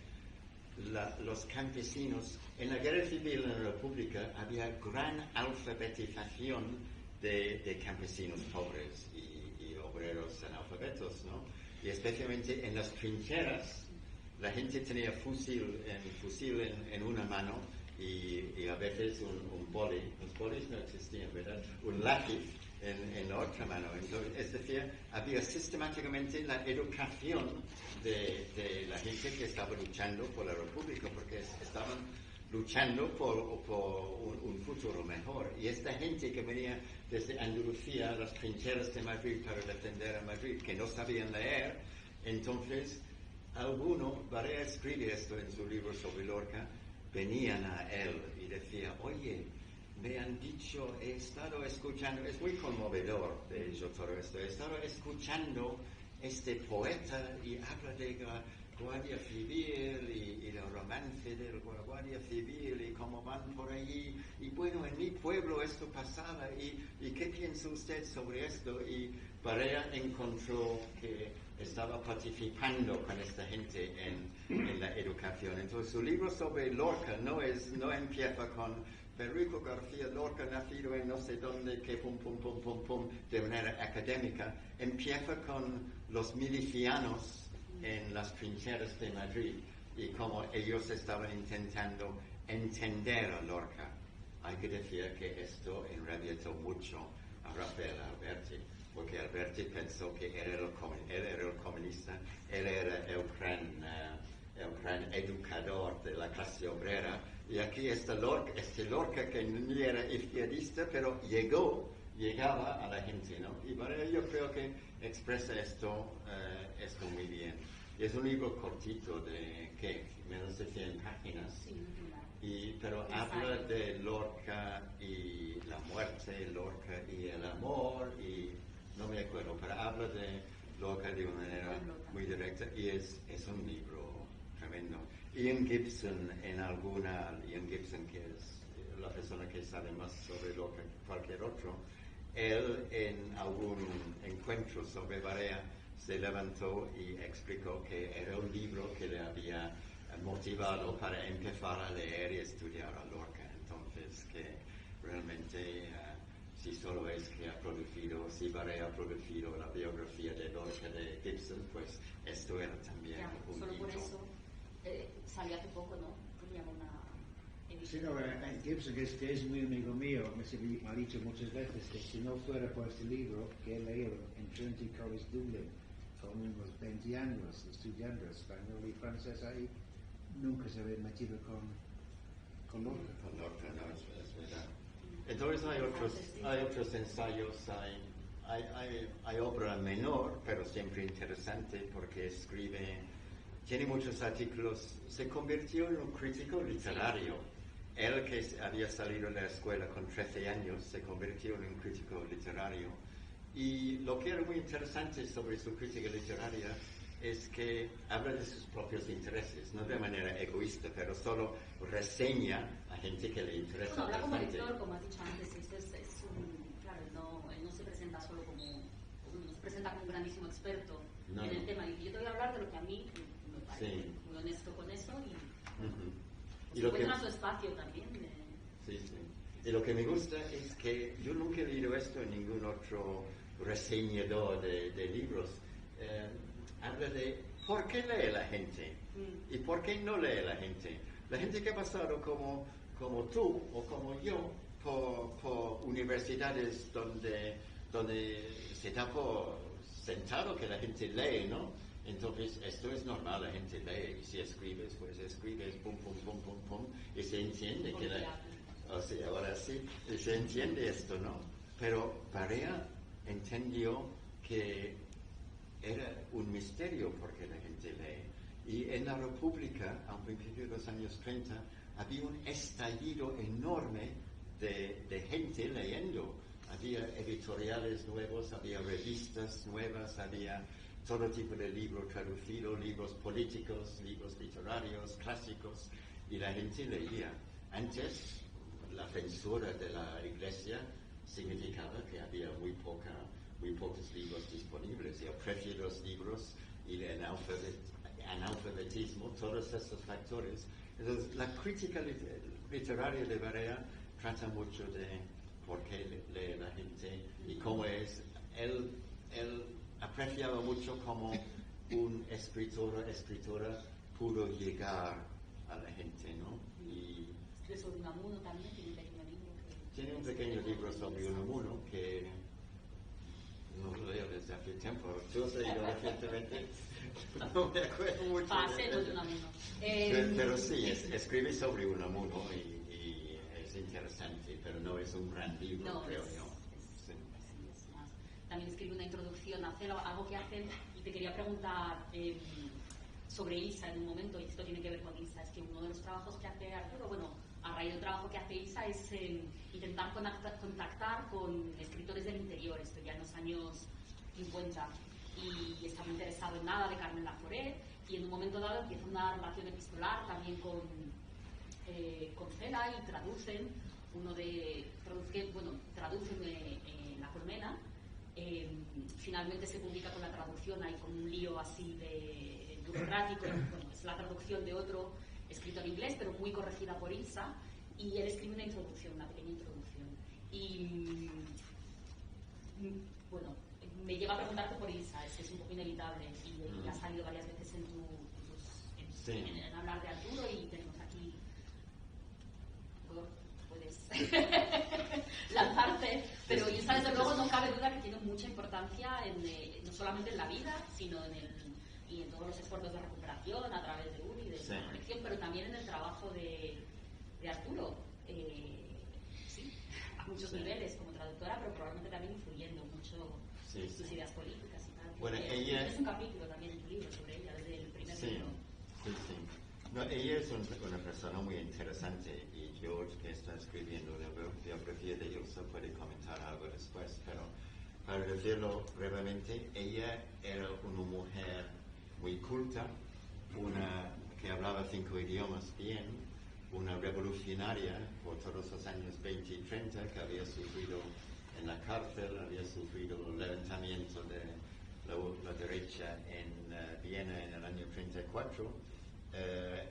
los campesinos, en la guerra civil en la República había gran alfabetización de campesinos pobres y obreros analfabetos, ¿no? Y especialmente en las trincheras, la gente tenía fusil en una mano y a veces un boli, los bolis no existían, ¿verdad? Un lápiz en la otra mano. Entonces, es decir, había sistemáticamente la educación de la gente que estaba luchando por la República, porque estaban luchando por un futuro mejor. Y esta gente que venía desde Andalucía a las trincheras de Madrid para defender a Madrid, que no sabían leer, entonces Barea escribe esto en su libro sobre Lorca, venían a él y decía, oye, me han dicho, he estado escuchando, es muy conmovedor de ello todo esto, he estado escuchando este poeta y habla de la Guardia Civil y el romance de la Guardia Civil y cómo como van por allí, y bueno, en mi pueblo esto pasaba, y ¿qué piensa usted sobre esto? Y Barea encontró que estaba participando con esta gente en la educación. Entonces su libro sobre Lorca no empieza con Federico García Lorca, nacido en no sé dónde, que pum, pum, pum, pum, pum, de manera académica. Empieza con los milicianos en las trincheras de Madrid y cómo ellos estaban intentando entender a Lorca. Hay que decir que esto enrabietó mucho a Rafael Alberti, porque Alberti pensó que él era el comunista, él era el gran educador de la clase obrera, y aquí está Lorca que ni era izquierdista, pero llegaba a la gente, ¿no? Y bueno, yo creo que expresa esto muy bien. Es un libro cortito de, ¿qué? Menos de 100 páginas. Sí, pero habla de Lorca y la muerte, Lorca y el amor, y no me acuerdo, pero habla de Lorca de una manera muy directa, y es un libro tremendo. Ian Gibson, que es la persona que sabe más sobre Lorca que cualquier otro, él en algún encuentro sobre Barea se levantó y explicó que era un libro que le había motivado para empezar a leer y estudiar a Lorca. Entonces, que realmente, si solo es que si Barea ha producido la biografía de Lorca de Gibson, pues esto era también un solo hito. por eso salió hace poco, ¿no? Sí, no, Gibson, que es muy amigo mío, me ha dicho muchas veces que si no fuera por este libro que he leído en Trinity College Dublin, con unos 20 años estudiando español y francés ahí, nunca se había metido con Lorca. Con Lorca, no, es verdad. Entonces hay otros ensayos, hay obra menor, pero siempre interesante porque tiene muchos artículos, se convirtió en un crítico literario. Él, que había salido de la escuela con 13 años, se convirtió en un crítico literario. Y lo que era muy interesante sobre su crítica literaria es que habla de sus propios intereses, no de manera egoísta, pero solo reseña a gente que le interesa. Bueno, habla como lector, como has dicho antes, claro, él no se presenta solo no se presenta como un grandísimo experto en el tema. Y yo te voy a hablar de lo que a mí me parece muy honesto con eso y encuentra su espacio también. Sí. Y lo que me gusta es que yo nunca he leído esto en ningún otro reseñador de libros. Habla de por qué lee la gente y por qué no lee la gente. La gente que ha pasado como tú o como yo por universidades donde se da por sentado que la gente lee, ¿no? Entonces esto es normal, la gente lee, y si escribes, pues escribes pum, pum, pum, pum, pum, y se entiende que ahora sí, se entiende esto, ¿no? Pero Barea entendió que era un misterio porque la gente lee. Y en la República, a principios de los años 30, había un estallido enorme de gente leyendo. Había editoriales nuevos, había revistas nuevas, había todo tipo de libros traducidos, libros políticos, libros literarios, clásicos, y la gente leía. Antes, la censura de la Iglesia significaba que había muy pocos libros disponibles, y el precio de los libros y el analfabetismo, todos estos factores. Entonces, la crítica literaria de Barea trata mucho de por qué lee la gente y cómo es. Él apreciaba mucho cómo un escritora pudo llegar a la gente, ¿no? Y sobre Unamuno también tiene un pequeño libro sobre Unamuno que no lo leo desde hace tiempo. Yo he leído recientemente, no me acuerdo mucho. Pasemos de Unamuno. Pero sí, escribe sobre Unamuno y es interesante, pero no es un gran libro, creo yo. También escribe una introducción a hacer algo que hacen, y te quería preguntar sobre Isa en un momento, y esto tiene que ver con Isa. Es que uno de los trabajos que hace Arturo, a raíz del trabajo que hace Isa, es intentar contactar con escritores del interior. Esto ya en los años 50, y está muy interesado en Nada de Carmen Laforet, y en un momento dado empieza una relación epistolar también con con CELA y traducen La Colmena. Finalmente se publica con la traducción, hay como un lío así de burocrático, bueno, es la traducción de otro escritor inglés, pero muy corregida por Ilsa, y él escribe una introducción, una pequeña introducción. Y bueno, me lleva a preguntarte por Ilsa, es un poco inevitable, y ha salido varias veces en hablar de Arturo, y tenemos aquí, puedes lanzarte, pero Ilsa desde luego no cabe duda que tiene mucha importancia no solamente en la vida, sino y en todos los esfuerzos de recuperación a través de URI, de la colección, pero también en el trabajo de Arturo, a muchos niveles como traductora, pero probablemente también influyendo mucho sus ideas políticas y tal. Bueno, ella es un capítulo también en tu libro sobre ella, desde el primer libro. No, ella es una persona muy interesante, y George, que está escribiendo la biografía de Ilsa, puede comentar algo después, pero para decirlo brevemente, ella era una mujer muy culta, una que hablaba 5 idiomas bien, una revolucionaria por todos los años 20 y 30, que había sufrido en la cárcel, había sufrido el levantamiento de la derecha en Viena en el año 34.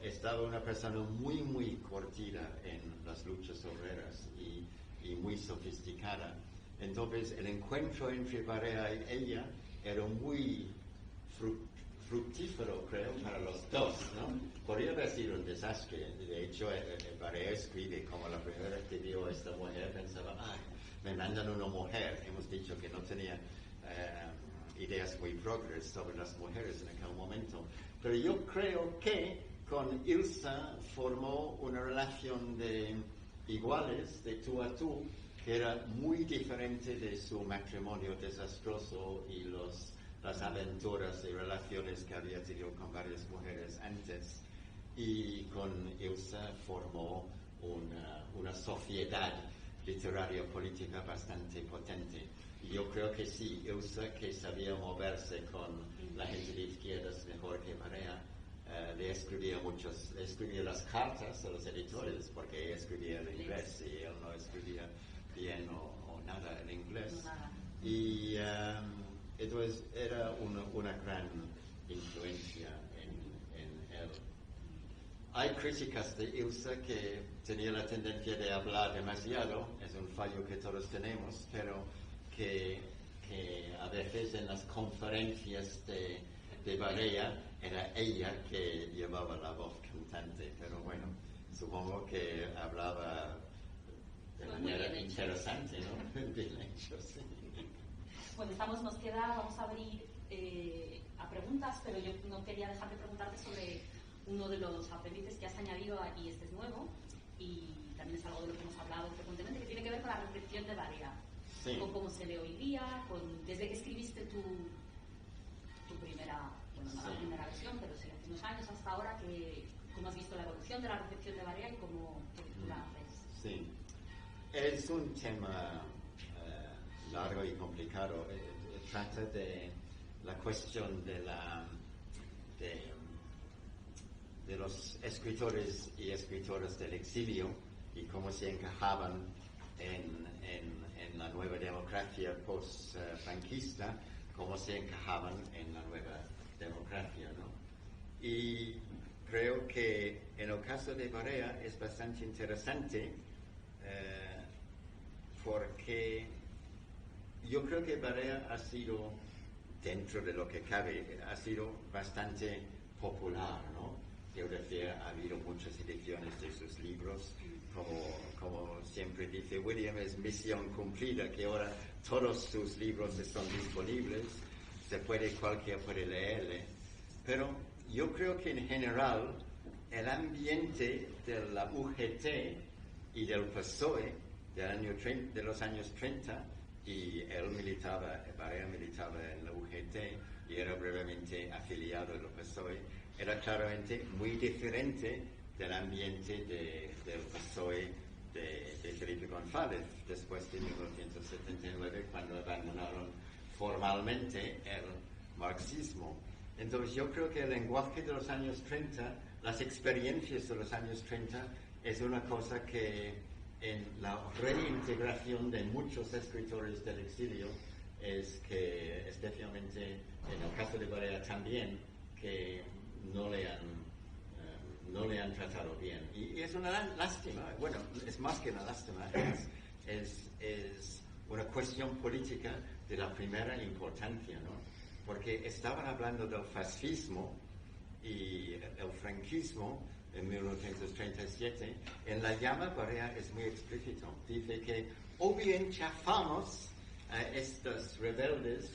Estaba una persona muy, muy curtida en las luchas obreras y muy sofisticada. Entonces, el encuentro entre Barea y ella era muy fructífero, creo, para los dos, ¿no? Podría haber sido un desastre. De hecho, Barea escribe como la primera vez que vio a esta mujer pensaba, me mandan una mujer. Hemos dicho que no tenía ideas muy progres sobre las mujeres en aquel momento. Pero yo creo que con Ilsa formó una relación de iguales, de tú a tú, que era muy diferente de su matrimonio desastroso y las aventuras y relaciones que había tenido con varias mujeres antes. Y con Ilsa formó una sociedad literaria política bastante potente. Y yo creo que sí, Ilsa, que sabía moverse con la gente de izquierdas mejor que Barea, le escribía las cartas a los editores, porque ella escribía en inglés y él no escribía bien o nada en inglés. Y entonces era una gran influencia en él. Hay críticas de Ilsa que tenía la tendencia de hablar demasiado, es un fallo que todos tenemos, pero que a veces en las conferencias de Barea era ella que llevaba la voz cantante, pero bueno, supongo que hablaba de manera interesante, ¿no? Bien hecho, sí. Bueno, vamos a abrir a preguntas, pero yo no quería dejar de preguntarte sobre uno de los apéndices que has añadido aquí, este es nuevo, y también es algo de lo que hemos hablado frecuentemente, que tiene que ver con la reflexión de Barea, con cómo se lee hoy día, desde que escribiste tu primera, bueno, no la primera versión, pero sí hace unos años hasta ahora, cómo has visto la evolución de la reflexión de Barea y cómo la ves. Sí, es un tema largo y complicado. Trata de la cuestión de los escritores y escritoras del exilio y cómo se encajaban en la nueva democracia post-franquista, cómo se encajaban en la nueva democracia, ¿no? Y creo que en el caso de Barea es bastante interesante porque yo creo que Barea ha sido, dentro de lo que cabe, ha sido bastante popular, ¿no? Quiero decir, ha habido muchas ediciones de sus libros, como siempre dice William, es misión cumplida, que ahora todos sus libros están disponibles, cualquiera puede leerle. Pero yo creo que en general el ambiente de la UGT y del PSOE de los años 30, y Barea militaba en la UGT y era brevemente afiliado al PSOE, era claramente muy diferente del ambiente del PSOE de Felipe González después de 1979, cuando abandonaron formalmente el marxismo. Entonces yo creo que el lenguaje de los años 30, las experiencias de los años 30 es una cosa que en la reintegración de muchos escritores del exilio es que, especialmente en el caso de Barea también, que no le han tratado bien. Y es una lástima, bueno, es más que una lástima, es una cuestión política de la primera importancia, ¿no? Porque estaban hablando del fascismo y el franquismo en 1937. En La llama Barea es muy explícito. Dice que o bien chafamos a estos rebeldes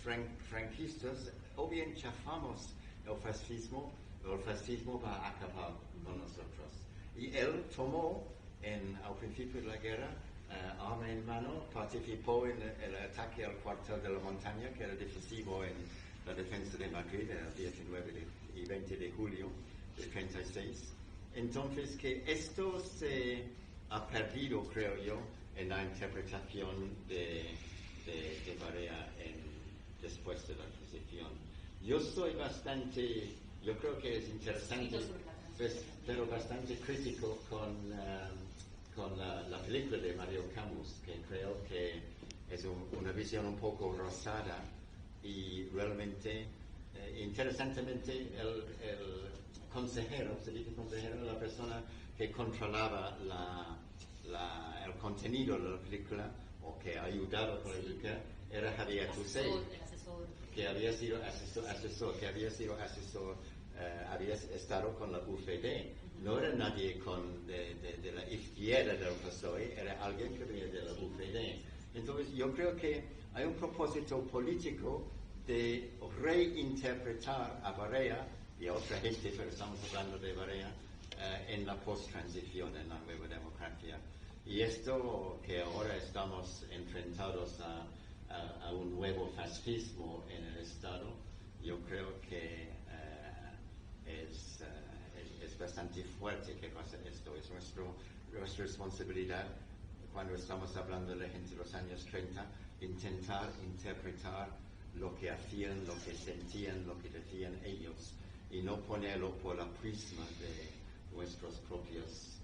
franquistas, o bien chafamos el fascismo va a acabar con nosotros. Y él tomó, al principio de la guerra, arma en mano, participó en el ataque al cuartel de la montaña, que era decisivo en la defensa de Madrid, el 19 y 20 de julio de 36. Entonces, que esto se ha perdido, creo yo, en la interpretación de Barea después de la Inquisición. Yo creo que es interesante, pero bastante crítico con la película de Mario Camus, que creo que es una visión un poco rosada y realmente, interesantemente, el consejero, se dice consejero, la persona que controlaba el contenido de la película o que ayudaba con la película era Javier Tusey, que había sido asesor, había estado con la UFD. No era nadie de la izquierda del PSOE, era alguien que venía de la UFD. Entonces yo creo que hay un propósito político de reinterpretar a Barea y a otra gente, pero estamos hablando de Barea, en la post-transición, en la nueva democracia. Y esto que ahora estamos enfrentados a un nuevo fascismo en el Estado, yo creo que es bastante fuerte que pase esto. Es nuestra responsabilidad, cuando estamos hablando de la gente de los años 30, intentar interpretar lo que hacían, lo que sentían, lo que decían ellos, y no ponerlo por la prisma de nuestras propias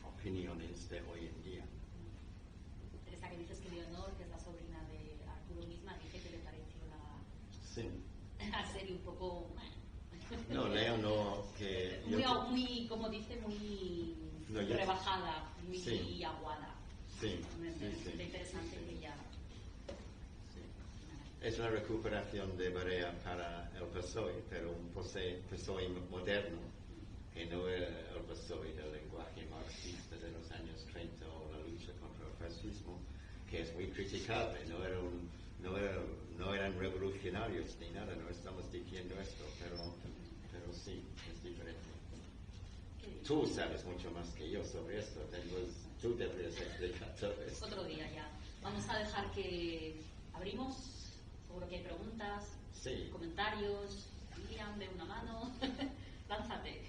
opiniones de hoy en día. Teresa, que dices que Leonor, que es la sobrina de Arturo misma, dice que le pareció la serie un poco... No, Leonor, que... muy, como dice, muy rebajada, muy aguada. Sí, sí. Interesante que ella... Es la recuperación de Barea para el PSOE, pero un PSOE moderno, que no era el PSOE del lenguaje marxista de los años 30 o la lucha contra el fascismo, que es muy criticable. No eran revolucionarios ni nada, no estamos diciendo esto, pero sí, es diferente. Tú sabes mucho más que yo sobre esto, tú deberías explicar todo esto. Otro día ya. Vamos a dejar que abrimos. Seguro que hay preguntas, comentarios. Miriam, de una mano. Lánzate.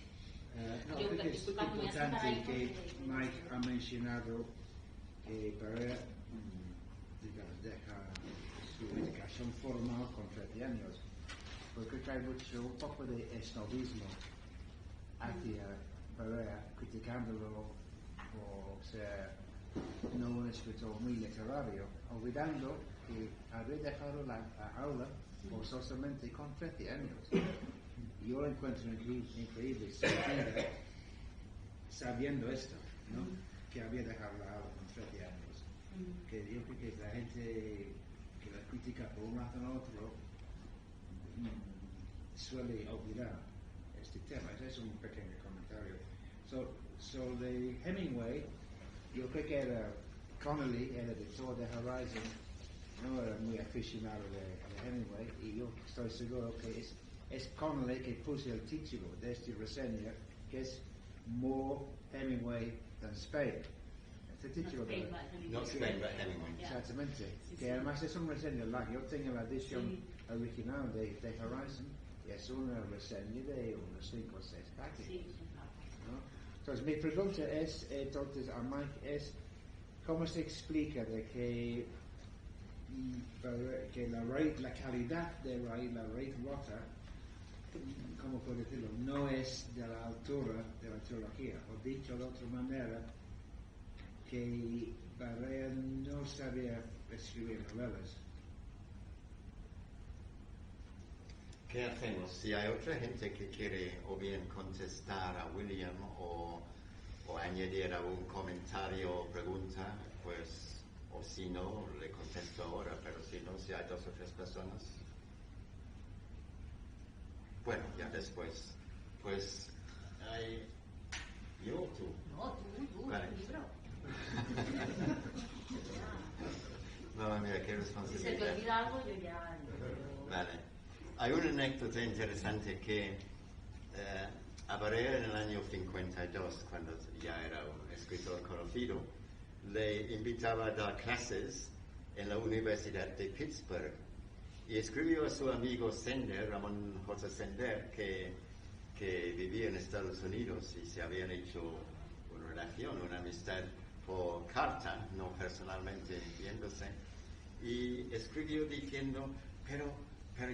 Creo que es importante que Mike ha mencionado que Barea deja su educación formal con 13 años, porque hay un poco de esnovismo hacia Barea, criticándolo por ser no un escritor muy literario, olvidando que había dejado la aula forzosamente con 13 años. Yo lo encuentro increíble sabiendo esto, ¿no? Que había dejado la aula con 13 años. Que yo creo que la gente que la critica por un lado o otro suele olvidar este tema. Ese es un pequeño comentario. So de Hemingway, yo creo que era Connolly, el editor de Horizon, no era muy aficionado de Hemingway, y yo estoy seguro que es Connolly que puso el título de esta reseña, que es More Hemingway than Spain. Este título No Spain, but Hemingway. Exactamente. Que además es una reseña larga. Yo tengo la edición original de Horizon, y es una reseña de unos 5 o 6 páginas. ¿No? Entonces mi pregunta es, a Mike, es ¿cómo se explica de que la calidad de la raíz rota ¿cómo puedo decirlo? No es de la altura de la trilogía. O dicho de otra manera, que Barea no sabía escribir novelas. ¿Qué hacemos? Si hay otra gente que quiere o bien contestar a William o añadir algún comentario o pregunta, pues, o si no, le contesto ahora, pero si no, si hay 2 o 3 personas. Bueno, ya después. Pues, hay... ¿Yo o tú? No, tú, Vale. tu libro. No, mira, qué Si responsabilidad. se te olvida algo, yo ya... Vale. Hay una anécdota interesante que a Barea en el año 52, cuando ya era un escritor conocido, le invitaba a dar clases en la Universidad de Pittsburgh y escribió a su amigo Sender, Ramón J. Sender, que vivía en Estados Unidos y se habían hecho una relación, una amistad por carta, no personalmente viéndose, y escribió diciendo, pero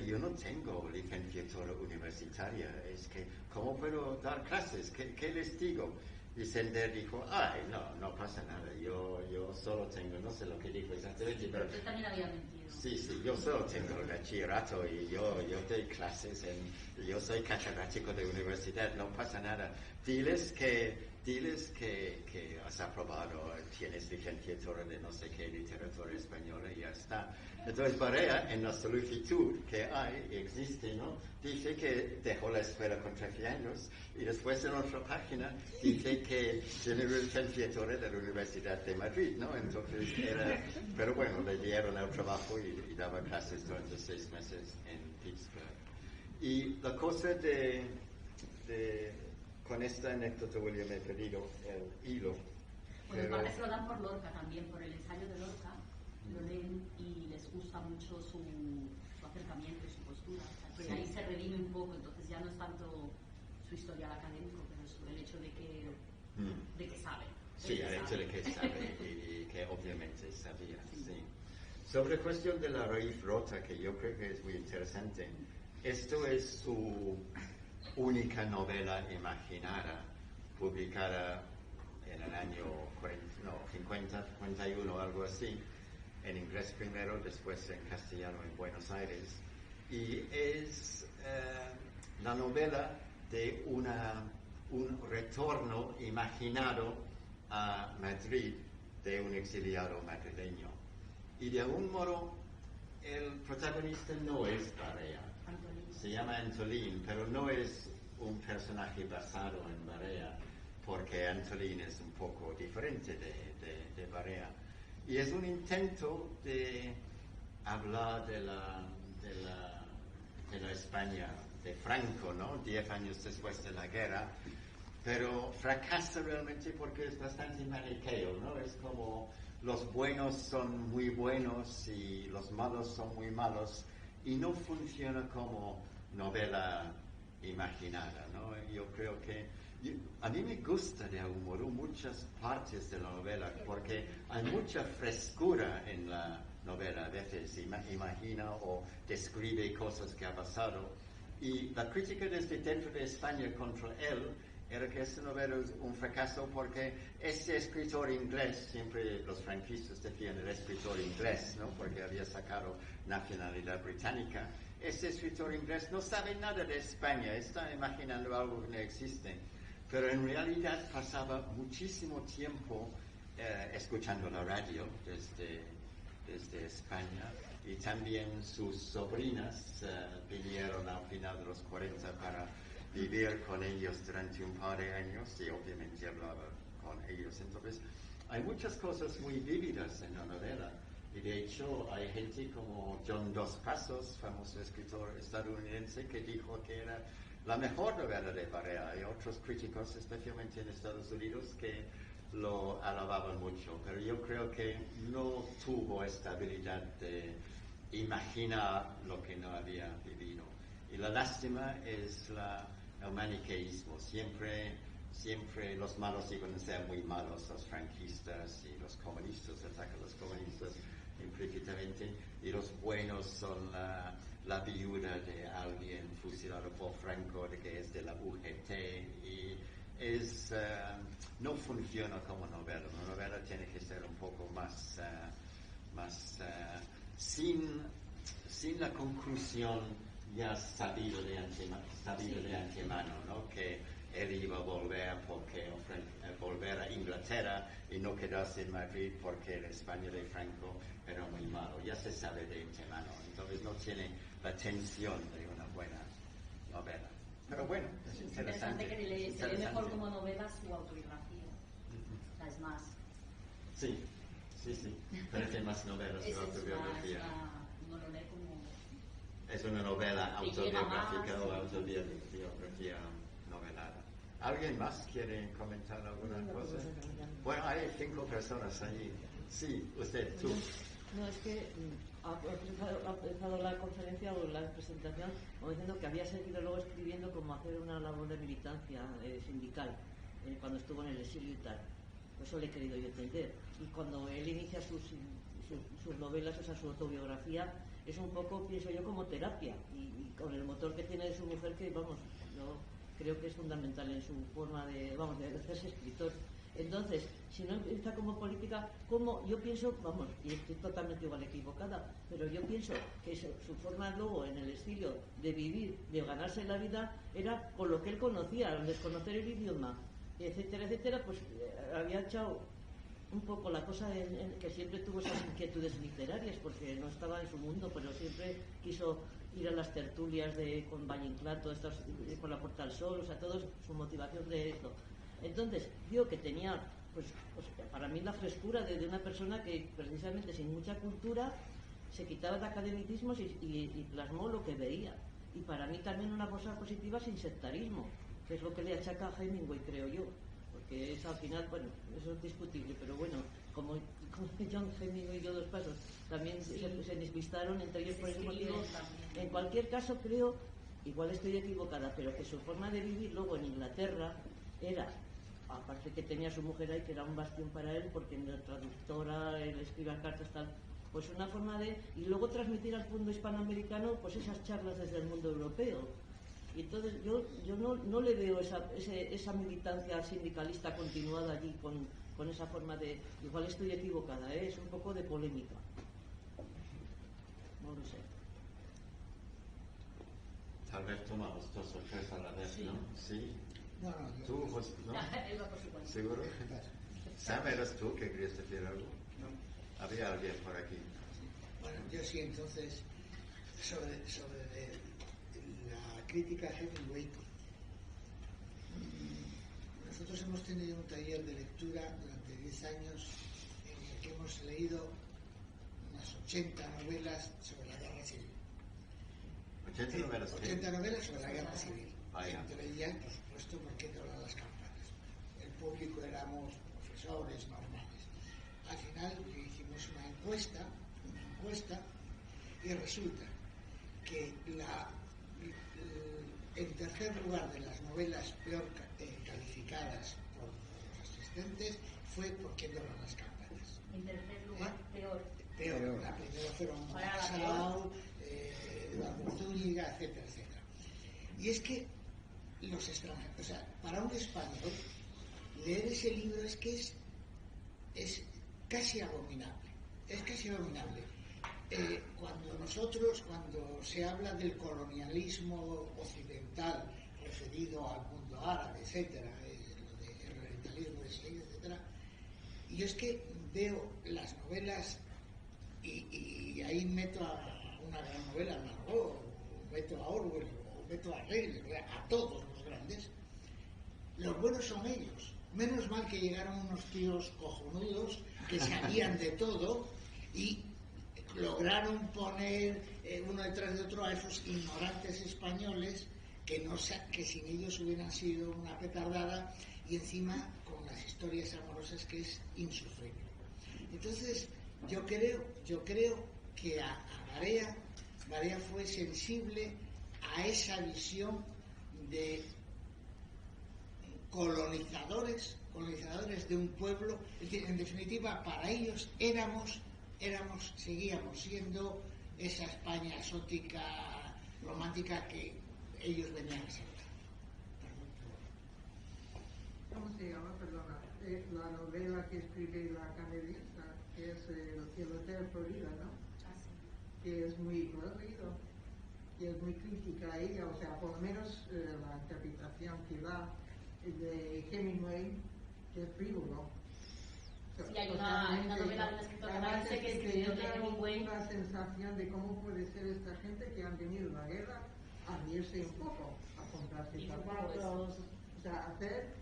yo no tengo licenciatura universitaria, es que, ¿cómo puedo dar clases? ¿Qué les digo? Y Sender dijo, ay, no pasa nada, yo solo tengo, no sé lo que dijo exactamente, pero... Yo también había mentido. Sí, yo solo tengo el bachillerato y yo doy clases, yo soy catedrático de universidad, no pasa nada. Diles que has aprobado, tienes licenciatura de no sé qué literatura española y ya está. Entonces Barea, en la solicitud que existe, ¿no? Dice que dejó la escuela con 13 años y después en otra página dice que tiene licenciatura de la Universidad de Madrid, ¿no? Entonces pero bueno, le dieron el trabajo y daba clases durante 6 meses en Pittsburgh. Y la cosa con esta anécdota, William, he perdido el hilo. Bueno, parte se lo dan por Lorca también, por el ensayo de Lorca, lo leen y les gusta mucho su acercamiento y su postura. O sea, que ahí se redime un poco, entonces ya no es tanto su historial académico, pero sobre el hecho de que sabe. Sí, el hecho de que sabe y que obviamente sabía, sí. Sobre la cuestión de la raíz rota, que yo creo que es muy interesante, esto es su única novela imaginada, publicada en el año 51, algo así, en inglés primero, después en castellano en Buenos Aires, y es la novela de un retorno imaginado a Madrid de un exiliado madrileño. Y de algún modo, el protagonista no es Barea. Se llama Antolín, pero no es un personaje basado en Barea, porque Antolín es un poco diferente de Barea. Y es un intento de hablar de la España de Franco, ¿no? 10 años después de la guerra, pero fracasa realmente porque es bastante maniqueo, ¿no? Es como los buenos son muy buenos y los malos son muy malos, y no funciona como novela imaginada, ¿no? Yo creo que a mí me gusta de algún modo muchas partes de la novela porque hay mucha frescura en la novela. A veces imagina o describe cosas que ha pasado, y la crítica desde dentro de España contra él era que esta novela es un fracaso porque este escritor inglés, siempre los franquistas decían el escritor inglés, ¿no? Porque había sacado nacionalidad británica. Este escritor inglés no sabe nada de España, está imaginando algo que no existe. Pero en realidad pasaba muchísimo tiempo escuchando la radio desde España, y también sus sobrinas vinieron al final de los 40 para vivir con ellos durante un par de años, y obviamente hablaba con ellos. Entonces, hay muchas cosas muy vívidas en la novela, y de hecho hay gente como John Dos Passos, famoso escritor estadounidense, que dijo que era la mejor novela de Barea. Hay otros críticos, especialmente en Estados Unidos, que lo alababan mucho, pero yo creo que no tuvo esta habilidad de imaginar lo que no había vivido. Y la lástima es el maniqueísmo. Siempre los malos iban a ser muy malos, los franquistas y los comunistas atacan a los comunistas. implícitamente, y los buenos son la viuda de alguien fusilado por Franco, que es de la UGT, y no funciona como novela. Una novela tiene que ser un poco más sin la conclusión ya sabido de antemano, ¿no? Que él iba a volver volver a Inglaterra y no quedarse en Madrid porque el España de Franco era muy malo. Ya se sabe de antemano, entonces no tiene la tensión de una buena novela. Pero bueno, es interesante. Que se lee mejor como novela su autobiografía. Es más. Sí. Parece más novela su autobiografía. Es una novela autobiográfica o autobiografía novelada. ¿Alguien más quiere comentar alguna cosa? Bueno, hay 5 personas allí. Sí, usted, tú. No, es que ha empezado la conferencia o la presentación como diciendo que había seguido luego escribiendo como hacer una labor de militancia sindical cuando estuvo en el exilio y tal. Eso le he querido yo entender. Y cuando él inicia sus novelas, o sea, su autobiografía, es un poco, pienso yo, como terapia. Y con el motor que tiene de su mujer, que vamos, yo creo que es fundamental en su forma de hacerse escritor. Entonces, si no empieza como política, como yo pienso, vamos, y estoy totalmente igual equivocada, pero yo pienso que su forma luego en el exilio de vivir, de ganarse la vida, era con lo que él conocía, al desconocer el idioma, etcétera, etcétera, pues había echado un poco la cosa que siempre tuvo esas inquietudes literarias, porque no estaba en su mundo, pero siempre quiso ir a las tertulias con Valle Inclán, por la Puerta del Sol, o sea, todo su motivación de esto. Entonces, yo que tenía, pues para mí la frescura de una persona que precisamente sin mucha cultura se quitaba de academicismos y plasmó lo que veía. Y para mí también una cosa positiva sin sectarismo, que es lo que le achaca a Hemingway, creo yo. Porque es al final, bueno, eso es discutible, pero bueno, como John Hemingway y yo 2 pasos también se despistaron entre ellos por ese motivo. En cualquier caso creo, igual estoy equivocada, pero que su forma de vivir luego en Inglaterra era, aparte que tenía su mujer ahí que era un bastión para él, porque en la traductora, él escribía cartas tal, pues una forma y luego transmitir al mundo hispanoamericano pues esas charlas desde el mundo europeo. Y entonces yo no le veo esa militancia sindicalista continuada allí con esa forma de... Igual estoy equivocada, es un poco de polémica. No lo sé. Tal vez tomamos 2 o 3 a la vez, sí. ¿No? Sí. No, ¿Tú, José? ¿No? ¿Seguro? Sam, ¿eras tú que querías decir algo? No. Había alguien por aquí. Bueno, yo sí, entonces, sobre la crítica a Hemingway, nosotros hemos tenido un taller de lectura durante 10 años en el que hemos leído unas 80 novelas sobre la guerra civil. 80 novelas sobre la guerra civil. Entre ellas, por supuesto, ¿Por qué doblan las campanas? El público éramos profesores normales. Al final hicimos una encuesta y resulta que en tercer lugar de las novelas peor calificadas por los asistentes fue ¿Por qué doblan las campanas? En tercer lugar, peor. La primera fueron Marshall, Eduardo Zúñiga, etcétera. Y es que los extranjeros, o sea, para un español, leer ese libro es casi abominable. Es casi abominable. Cuando se habla del colonialismo occidental referido al mundo árabe, etcétera, lo del orientalismo de Isla, etcétera, y yo es que veo las novelas y ahí meto a una gran novela, a Margot, o meto a Orwell, o meto a Rilke, a todos los grandes. Los buenos son ellos. Menos mal que llegaron unos tíos cojonudos que sabían de todo y lograron poner uno detrás de otro a esos ignorantes españoles que sin ellos hubieran sido una petardada, y encima con las historias amorosas que es insufrible. Entonces yo creo que a Barea fue sensible a esa visión de colonizadores de un pueblo. Es decir, en definitiva, para ellos éramos seguíamos siendo esa España exótica, romántica que ellos venían a ser. ¿Cómo se llama? Perdona. La novela que escribe la canadiense, que es el Hotel Florida, ¿no? Que es muy, lo he leído, y es muy crítica a ella, o sea, por lo menos la interpretación que da de Hemingway, que es frívolo. Sí, hay una novela de un escritor canadiense que escribió de Hemingway. Una sensación de cómo puede ser esta gente que han venido a la guerra a reírse un poco, a comprarse zapatos, o sea, hacer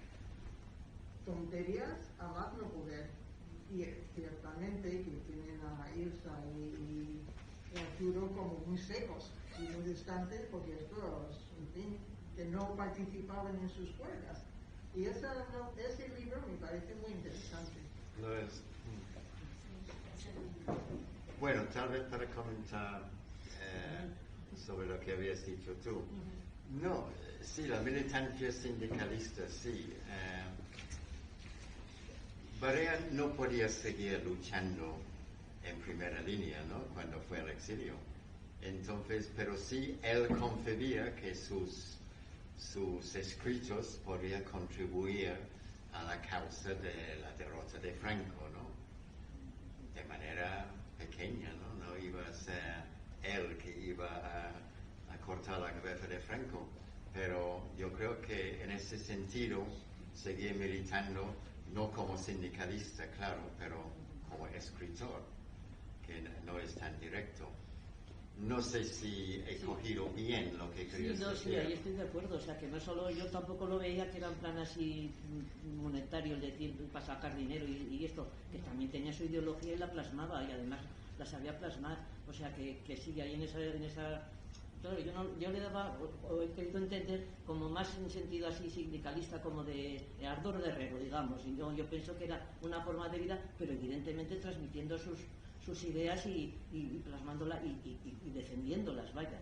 tonterías a más no poder. Y ciertamente que tienen a Ilsa y Arturo como muy secos y muy distantes, porque estos, en fin, que no participaban en sus juegas. Y ese libro me parece muy interesante. No es. Bueno, tal vez para comentar sobre lo que habías dicho tú. No, sí, la militancia sindicalista, sí. Barea no podía seguir luchando en primera línea, ¿no? Cuando fue al exilio. Entonces, pero sí, él concebía que sus escritos podían contribuir a la causa de la derrota de Franco, ¿no? De manera pequeña, ¿no? No iba a ser él que iba a cortar la cabeza de Franco, pero yo creo que en ese sentido seguía militando, no como sindicalista, claro, pero como escritor, que no es tan directo. No sé si he cogido bien lo que querías decir. Sí, ahí estoy de acuerdo. O sea, que no solo yo tampoco lo veía que era un plan así monetario, es decir, para sacar dinero y esto, que también tenía su ideología y la plasmaba, y además la sabía plasmar. O sea, que sí, ahí en esa claro, yo le daba, o he querido entender, como más en sentido así sindicalista, como de ardor guerrero, digamos. Y yo pienso que era una forma de vida, pero evidentemente transmitiendo sus ideas y plasmándolas y defendiéndolas, vaya.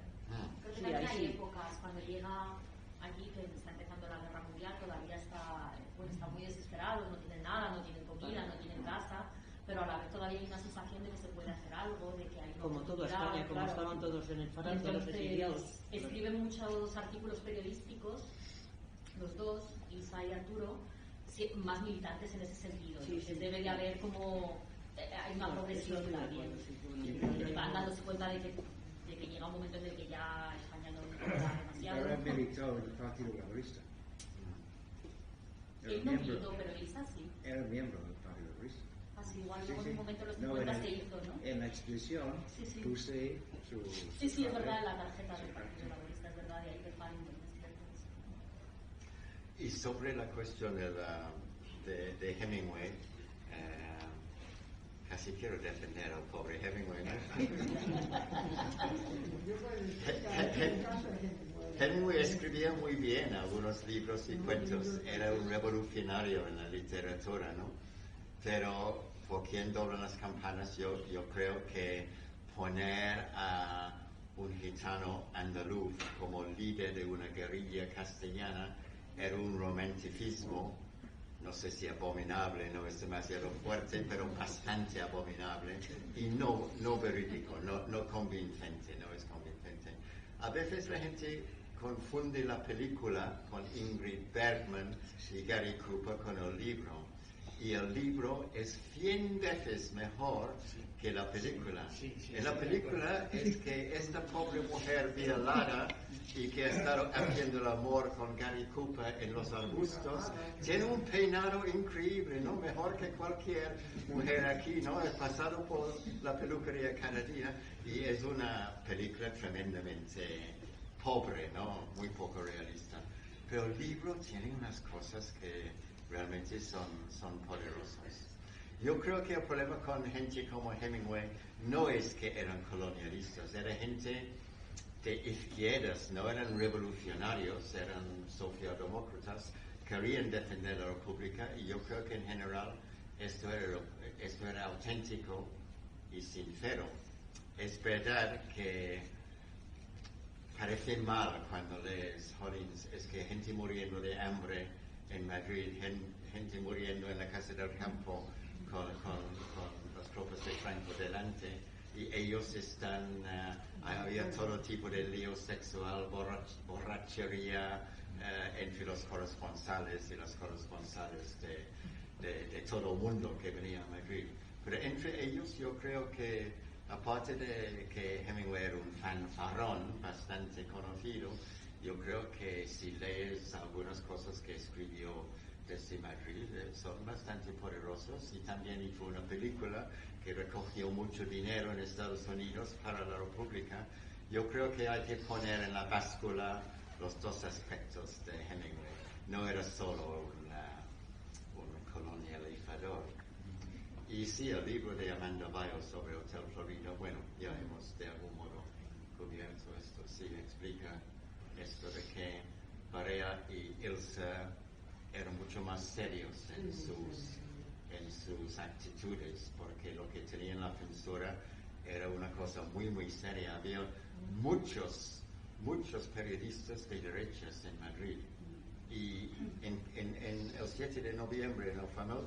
Creo que también hay épocas cuando llega allí, que está empezando la guerra mundial, todavía está muy desesperado, no tienen nada, no tienen comida, no tienen casa, pero a la vez todavía hay una sensación de que se puede hacer algo, de que hay como toda España, como estaban todos en el Francia, los exiliados. Escriben muchos artículos periodísticos, los dos, Ilsa y Arturo, más militantes en ese sentido. Entonces debe de haber como hay una progresión también. Y van dándose cuenta de que llega un momento en el que ya España no da demasiado. Era militado en el Partido Laborista. Él no militó, pero Ilsa sí. Era miembro del Partido Laborista. Así igual en un momento los 50 se hizo, ¿no? En la expedición puse su... Sí, es verdad, la tarjeta del Partido Laborista, es verdad, de ahí de Farrington, es cierto. Y sobre la cuestión de Hemingway, casi quiero defender al pobre Hemingway, ¿no? Hemingway escribía muy bien algunos libros y cuentos, era un revolucionario en la literatura, ¿no? Pero por quien doblan las campanas, yo creo que poner a un gitano andaluz como líder de una guerrilla castellana era un romanticismo, no sé si abominable, no es demasiado fuerte, pero bastante abominable y no verídico, no convincente, no es convincente. A veces la gente confunde la película con Ingrid Bergman y Gary Cooper con el libro. Y el libro es 100 veces mejor que la película. En la película es que esta pobre mujer violada y que ha estado haciendo el amor con Gary Cooper en los arbustos, tiene un peinado increíble, ¿no? Mejor que cualquier mujer aquí, ¿no? He pasado por la peluquería cada día y es una película tremendamente pobre, ¿no? Muy poco realista. Pero el libro tiene unas cosas que realmente son poderosas. Yo creo que el problema con gente como Hemingway no es que eran colonialistas, era gente de izquierdas, no eran revolucionarios, eran socialdemócratas, querían defender la República y yo creo que en general esto era auténtico y sincero. Es verdad que parece mal cuando lees Hollins, es que gente muriendo de hambre en Madrid, gente muriendo en la Casa del Campo con las tropas de Franco delante, y ellos había todo tipo de lío sexual, borrachería entre los corresponsales y las corresponsales de todo el mundo que venía a Madrid. Pero entre ellos yo creo que, aparte de que Hemingway era un fanfarrón bastante conocido, yo creo que si lees algunas cosas que escribió desde Madrid, son bastante poderosos, y también hizo una película que recogió mucho dinero en Estados Unidos para la República. Yo creo que hay que poner en la báscula los dos aspectos de Hemingway. No era solo un colonializador. Y sí, el libro de Amanda Bayo sobre Hotel Florida, bueno, ya hemos de algún modo cubierto esto. Sí, explica esto de que Barea y Ilse eran mucho más serios en sus actitudes, porque lo que tenía en la censura era una cosa muy, muy seria. Había muchos periodistas de derechas en Madrid. Y en el 7 de noviembre, en el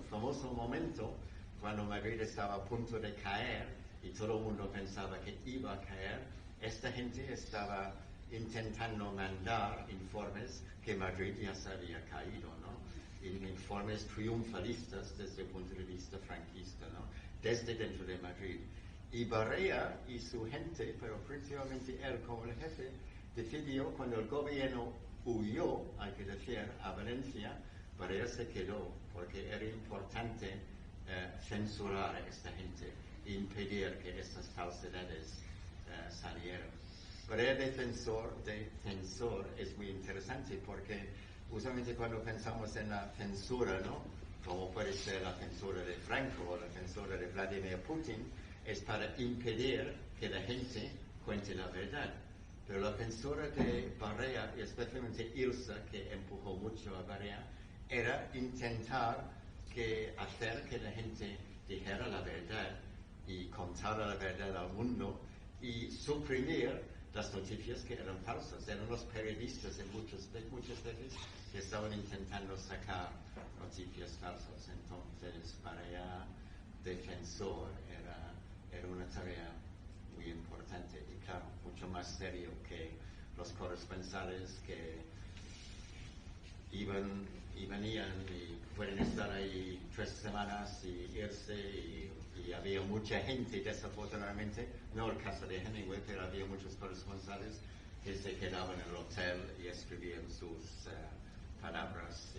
famoso momento, cuando Madrid estaba a punto de caer y todo el mundo pensaba que iba a caer, esta gente estaba intentando mandar informes que Madrid ya se había caído, ¿no? Informes triunfalistas desde el punto de vista franquista, ¿no? Desde dentro de Madrid. Y Barea y su gente, pero principalmente él como el jefe, decidió, cuando el gobierno huyó, hay que decir, a Valencia, Barea se quedó, porque era importante censurar a esta gente e impedir que estas falsedades salieran. Barea de censor es muy interesante, porque usualmente cuando pensamos en la censura, ¿no?, como puede ser la censura de Franco o la censura de Vladimir Putin, es para impedir que la gente cuente la verdad. Pero la censura de Barea, y especialmente Ilse, que empujó mucho a Barea, era intentar hacer que la gente dijera la verdad y contara la verdad al mundo, y suprimir las noticias que eran falsas. Eran los periodistas muchas veces que estaban intentando sacar noticias falsas. Entonces, Barea, defensor, era una tarea muy importante y, claro, mucho más serio que los corresponsales que iban y venían y pueden estar ahí 3 semanas y irse, y había mucha gente, desafortunadamente, no el caso de Hemingway, pero había muchos corresponsales que se quedaban en el hotel y escribían sus palabras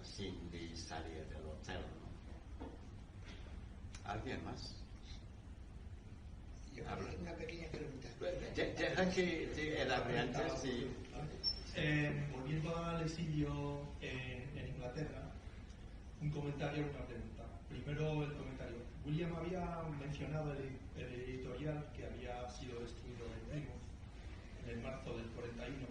sin salir del hotel, ¿no? ¿Alguien más? Yo una pequeña pregunta. Deja que el antes y... volviendo al exilio en Inglaterra, un comentario y una pregunta. Primero el comentario. William había mencionado el editorial que había sido destruido en Plymouth en el marzo del 41.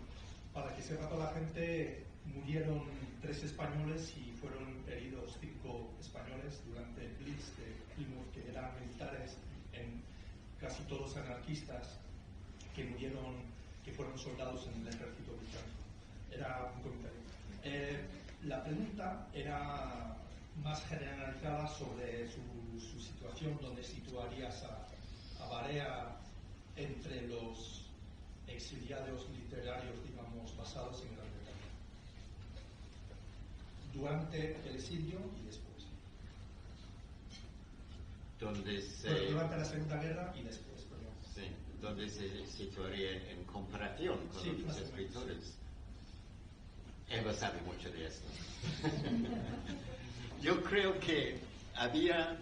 Para que sepa toda la gente, murieron 3 españoles y fueron heridos 5 españoles durante el Blitz de Plymouth, que eran militares, casi todos anarquistas, que fueron soldados en el ejército británico. Era un comentario. La pregunta era más generalizada sobre su situación, donde situarías a Barea entre los exiliados literarios, digamos, basados en Gran Bretaña, durante el exilio y después. Durante la Segunda Guerra y después, perdón. Sí, donde se situaría en comparación con los escritores. Eva sabe mucho de esto. Yo creo que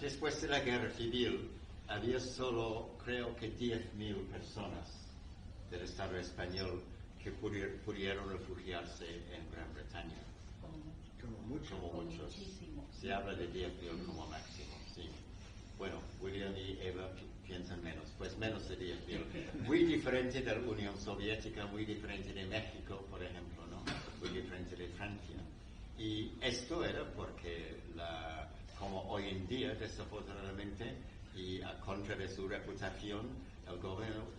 después de la guerra civil, había solo, creo que 10.000 personas del Estado español que pudieron refugiarse en Gran Bretaña. Como muchos. Se habla de 10.000 como máximo, sí. Bueno, William y Eva piensan menos, pues menos de 10.000. Muy diferente de la Unión Soviética, muy diferente de México, por ejemplo, ¿no? Muy diferente de Francia. Y esto era porque, como hoy en día, desafortunadamente, y a contra de su reputación, el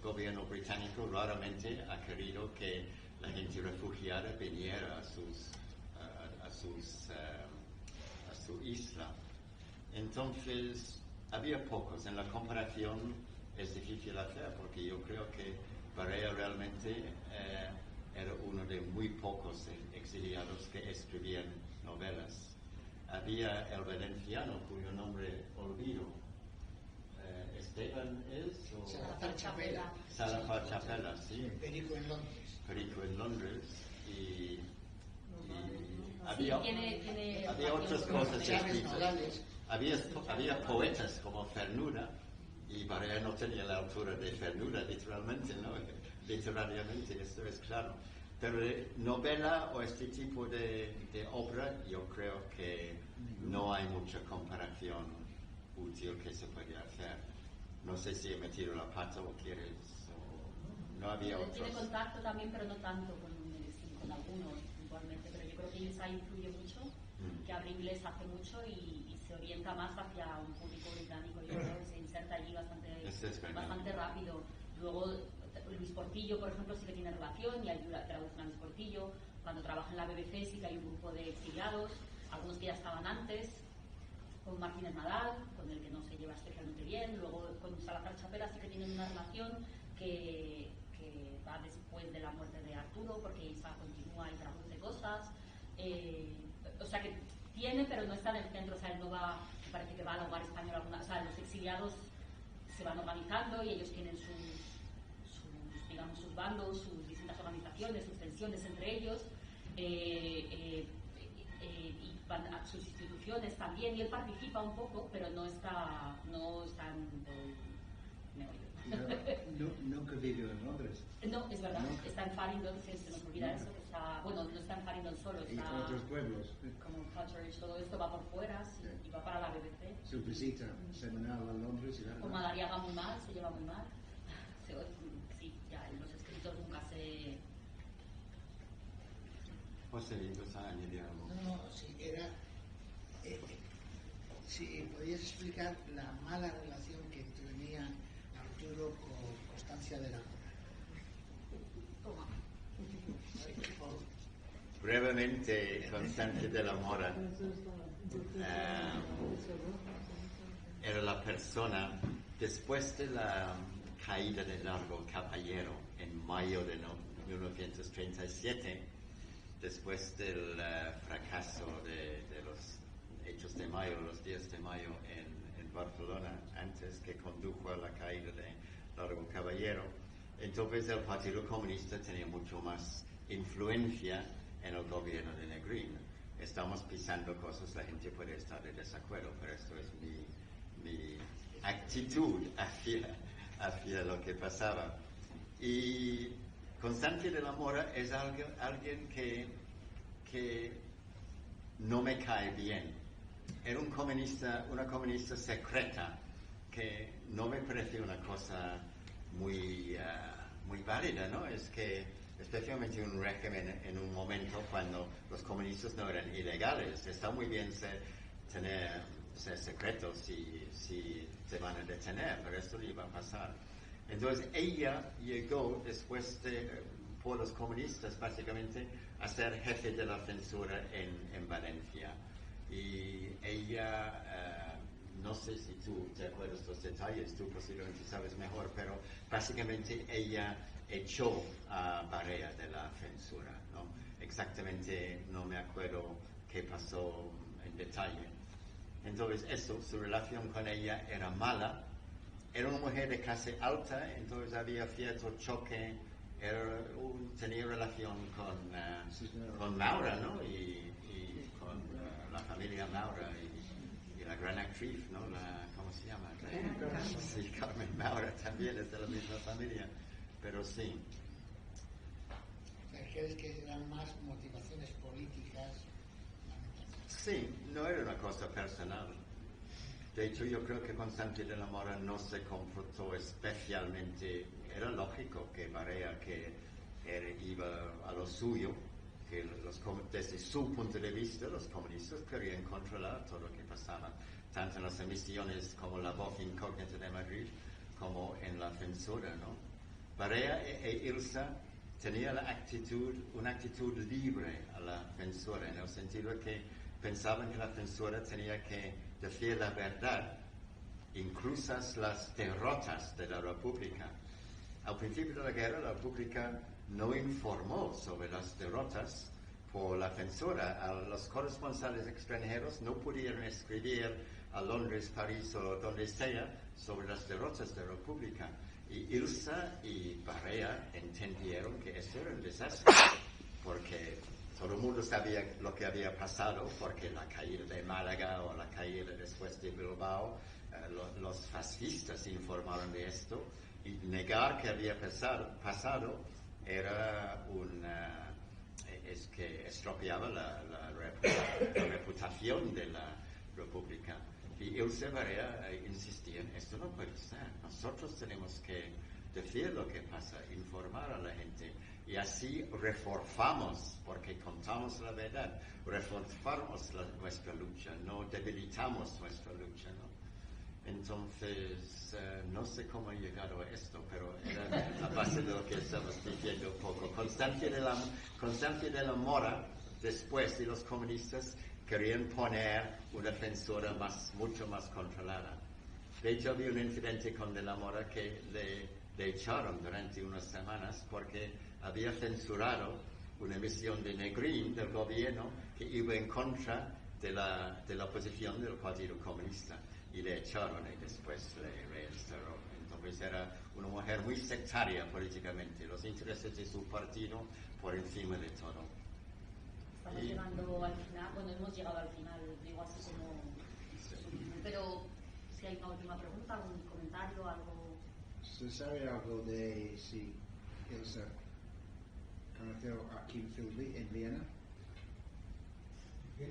gobierno británico raramente ha querido que la gente refugiada viniera a su isla. Entonces, Entonces, había pocos. En la comparación es difícil hacer, porque yo creo que Barea realmente era uno de muy pocos exiliados que escribían novelas. Había el valenciano, cuyo nombre olvido. ¿Esteban es? O... Salazar Chapela. Salazar Chapela, sí. Perico en Londres. Perico en Londres. Y Sí, había, tiene había otras cosas Chávez escritas. Nogales. Había poetas como Cernuda, y Barea no tenía la altura de Cernuda, literalmente, ¿no? Literariamente, esto es claro. Pero de novela o este tipo de obra, yo creo que no hay mucha comparación útil que se puede hacer. No sé si he metido la pata o quieres, o no había otros. Tiene contacto también, pero no tanto con algunos puntualmente, pero yo creo que Ilsa influye mucho, que habla inglés hace mucho y se orienta más hacia un público británico, yo creo que se inserta allí bastante rápido. Luego Luis Portillo, por ejemplo, sí que tiene relación y ayuda, traducen a Luis Portillo. Cuando trabaja en la BBC sí que hay un grupo de exiliados, algunos que ya estaban antes, con Martínez Nadal, con el que no se lleva especialmente bien. Luego con Salazar Chapela sí que tienen una relación que va después de la muerte de Arturo, porque Isa continúa y traduce cosas. O sea que tiene, pero no está en el centro. O sea, él no va, parece que va al hogar español. O sea, los exiliados se van organizando y ellos tienen digamos, sus bandos, sus distintas organizaciones, sus tensiones entre ellos, y van a sus instituciones también, y él participa un poco, pero no está en el meollo. Nunca vivió en Londres. No, es verdad, ¿No? está en Farringdon, se nos olvida eso, que está, bueno, no está en Farringdon solo, Y está otros pueblos. como Cutteridge, todo esto va por fuera, sí, y va para la BBC. Su visita semanal a Londres. Con Madariaga muy mal, se lleva muy mal. Sí, ya en los escritos nunca se... José, ¿ibas a añadir algo? No, sí, era... si podías explicar la mala relación que tenía Arturo con Constancia de la Mora. Brevemente, Constancia de la Mora era la persona, después de la caída de Largo Caballero en mayo de 1937, después del fracaso de los hechos de mayo, los días de mayo en Barcelona, antes que condujo a la caída de Largo Caballero, entonces el Partido Comunista tenía mucho más influencia en el gobierno de Negrín. Estamos pisando cosas, la gente puede estar de desacuerdo, pero esto es mi actitud hacia lo que pasaba. Y Constancia de la Mora es alguien que no me cae bien. Era una comunista secreta, que no me parece una cosa muy válida, ¿no? Es que especialmente un régimen en un momento cuando los comunistas no eran ilegales, está muy bien ser secretos si te van a detener, pero esto le iba a pasar. Entonces ella llegó después por los comunistas básicamente a ser jefe de la censura en Valencia. Y ella, no sé si tú te acuerdas los detalles, tú posiblemente sabes mejor, pero básicamente ella echó a Barea de la censura, ¿no? Exactamente no me acuerdo qué pasó en detalle. Entonces su relación con ella era mala. Era una mujer de clase alta, entonces había cierto choque. Tenía relación con Maura, ¿no? Y con la familia Maura y la gran actriz, ¿no? ¿Cómo se llama? Sí, Carmen Maura también es de la misma familia, pero sí. ¿Crees que eran más motivaciones políticas? Sí, no era una cosa personal. De hecho, yo creo que Constancia de la Mora no se comportó especialmente. Era lógico que Barea, que iba a lo suyo, que desde su punto de vista los comunistas querían controlar todo lo que pasaba, tanto en las emisiones como La Voz Incógnita de Madrid, como en la censura, ¿no? Barea e Ilsa tenían una actitud libre a la censura, en el sentido de que pensaban que la censura tenía que decir la verdad, inclusas las derrotas de la República. Al principio de la guerra, la República no informó sobre las derrotas por la censura. A los corresponsales extranjeros no pudieron escribir a Londres, París o donde sea sobre las derrotas de la República. Y Ilsa y Barea entendieron que eso era un desastre, porque todo el mundo sabía lo que había pasado, porque la caída de Málaga o la caída después de Bilbao, los fascistas informaron de esto, y negar que había pasado era es que estropeaba la reputación de la República. Y Ilse Barea insistía en esto no puede ser. Nosotros tenemos que decir lo que pasa, informar a la gente. Y así reforzamos, porque contamos la verdad, reforzamos nuestra lucha, no debilitamos nuestra lucha, ¿no? Entonces, no sé cómo he llegado a esto, pero era a base de lo que estamos diciendo un poco. Constancia de la Mora, después de los comunistas, querían poner una censura mucho más controlada. De hecho, había un incidente con De la Mora que le echaron durante unas semanas porque había censurado una emisión de Negrín del gobierno que iba en contra de la oposición del Partido Comunista. Y le echaron y después le reinstaló. Entonces era una mujer muy sectaria políticamente, los intereses de su partido por encima de todo. Estamos llegando al final, bueno, hemos llegado al final, digo así como... Pero si hay una última pregunta, algún comentario, algo... ¿Se sabe algo de si Ilsa conoció a Kim Philby en Viena? Kim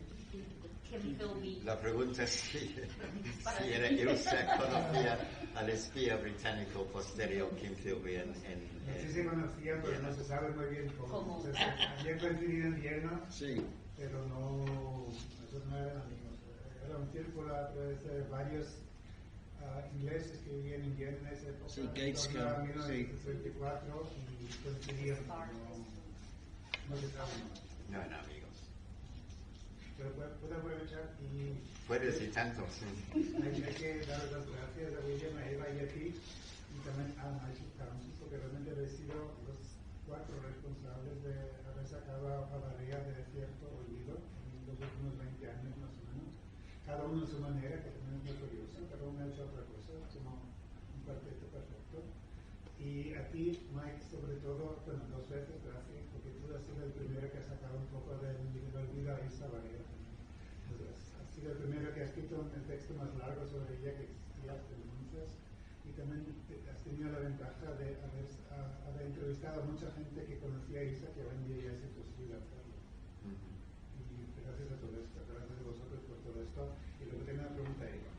Philby. La pregunta es si era Ilsa conocía al espía británico posterior Kim Philby en Sí se conocía, pero no se sabe muy bien cómo. Había coincidido en Viena, sí, pero esos no eran amigos. Era un círculo a través de varios ingleses que vivían en Viena en esa época. Sí, Gateskill, en 1934 y coincidían. No se sabe más. No eran amigos. Pero puedo aprovechar y... Puedes y tanto, sí. Hay que dar las gracias a William, a Eva y a ti, y también a Magic Council, porque realmente habéis sido los 4 responsables de haber sacado a Barea de cierto olvido en los últimos 20 años más o menos. Cada uno a su manera, que también es muy curioso, cada uno ha hecho otra cosa, como un cuarteto perfecto. Y a ti, Mike, sobre todo, bueno, 2 veces gracias, porque tú has sido el primero que ha sacado un poco del olvido a Ilsa Barea. Has sido el primero que ha escrito un texto más largo sobre ella que existía las denuncias, y también has tenido la ventaja de haber entrevistado a mucha gente que conocía a Ilsa que hoy en día ya es imposible hacerlo. Y gracias a todo esto, gracias a vosotros por todo esto. Y luego tengo una pregunta a Eva,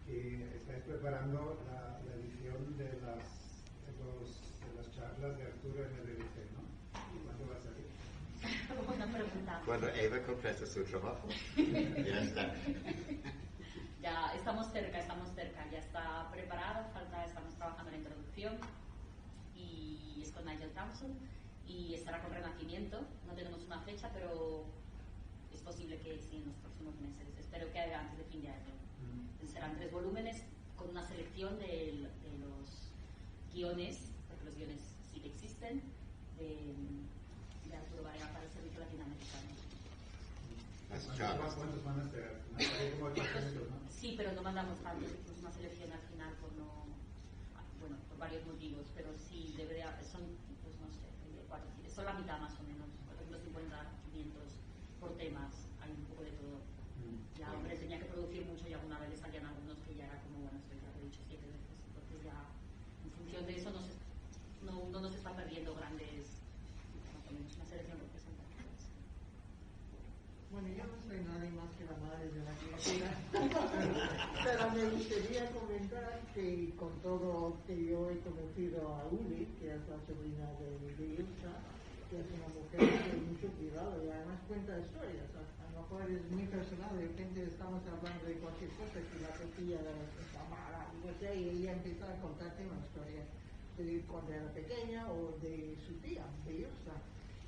que estáis preparando la edición de las charlas de Arturo en el BBC, ¿no? ¿Y cuándo va a salir? Buena pregunta. Cuando Eva completa su trabajo, ya está. Ya estamos cerca, ya está preparado, estamos trabajando en la introducción y es con Nigel Thompson y estará con Renacimiento. No tenemos una fecha, pero es posible que sí en los próximos meses. Espero que antes de fin de año. Serán 3 volúmenes con una selección de los guiones, porque los guiones sí que existen, de Arturo Barea para el servicio latinoamericano. ¿Cuántos van a ser? Sí, pero no mandamos tantos, es una selección al final por por varios motivos, pero sí debería, son, pues no sé, son la mitad más o menos, por ejemplo 50, 500 por temas, hay un poco de todo. Ya, hombre, tenía que producir mucho y alguna vez le salían algunos que ya era como, bueno, esto ya lo he dicho 7 veces, entonces ya, en función de eso, no nos está perdiendo grandes, una selección representativa. Bueno, yo no soy nadie más que la madre de la criatura, pero me gustaría comentar que con todo que yo he conocido a Uli, que es la sobrina de Ilsa, que es una mujer de mucho cuidado y además cuenta historias. A lo mejor es muy personal, de repente estamos hablando de cualquier cosa, que la tortilla está mala, no sé, y ella empieza a contarte una historia de cuando era pequeña o de su tía, de Ilsa.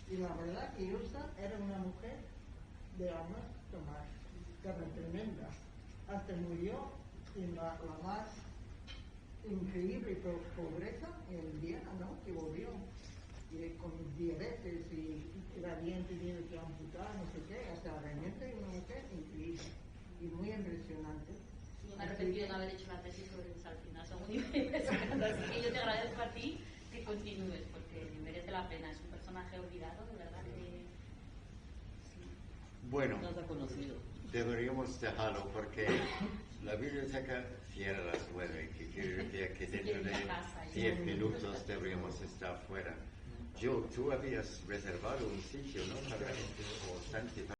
Y la verdad que Ilsa era una mujer de años, tomar carne tremenda, hasta murió en la más increíble pobreza en Viena, ¿no? Que volvió con diabetes y la habían tenido que amputar, no sé qué, hasta realmente una mujer increíble y muy impresionante. Me he arrepentido de no haber hecho la tesis sobre eso al final, son muy impresionantes, así que yo te agradezco a ti que continúes, porque merece la pena, es un personaje olvidado, de verdad que... Sí. Bueno, No te ha conocido. deberíamos dejarlo porque la biblioteca cierra a las 9, que quiere decir que dentro de 10 minutos deberíamos estar fuera. Tú habías reservado un sitio, ¿no? Para, o Santi,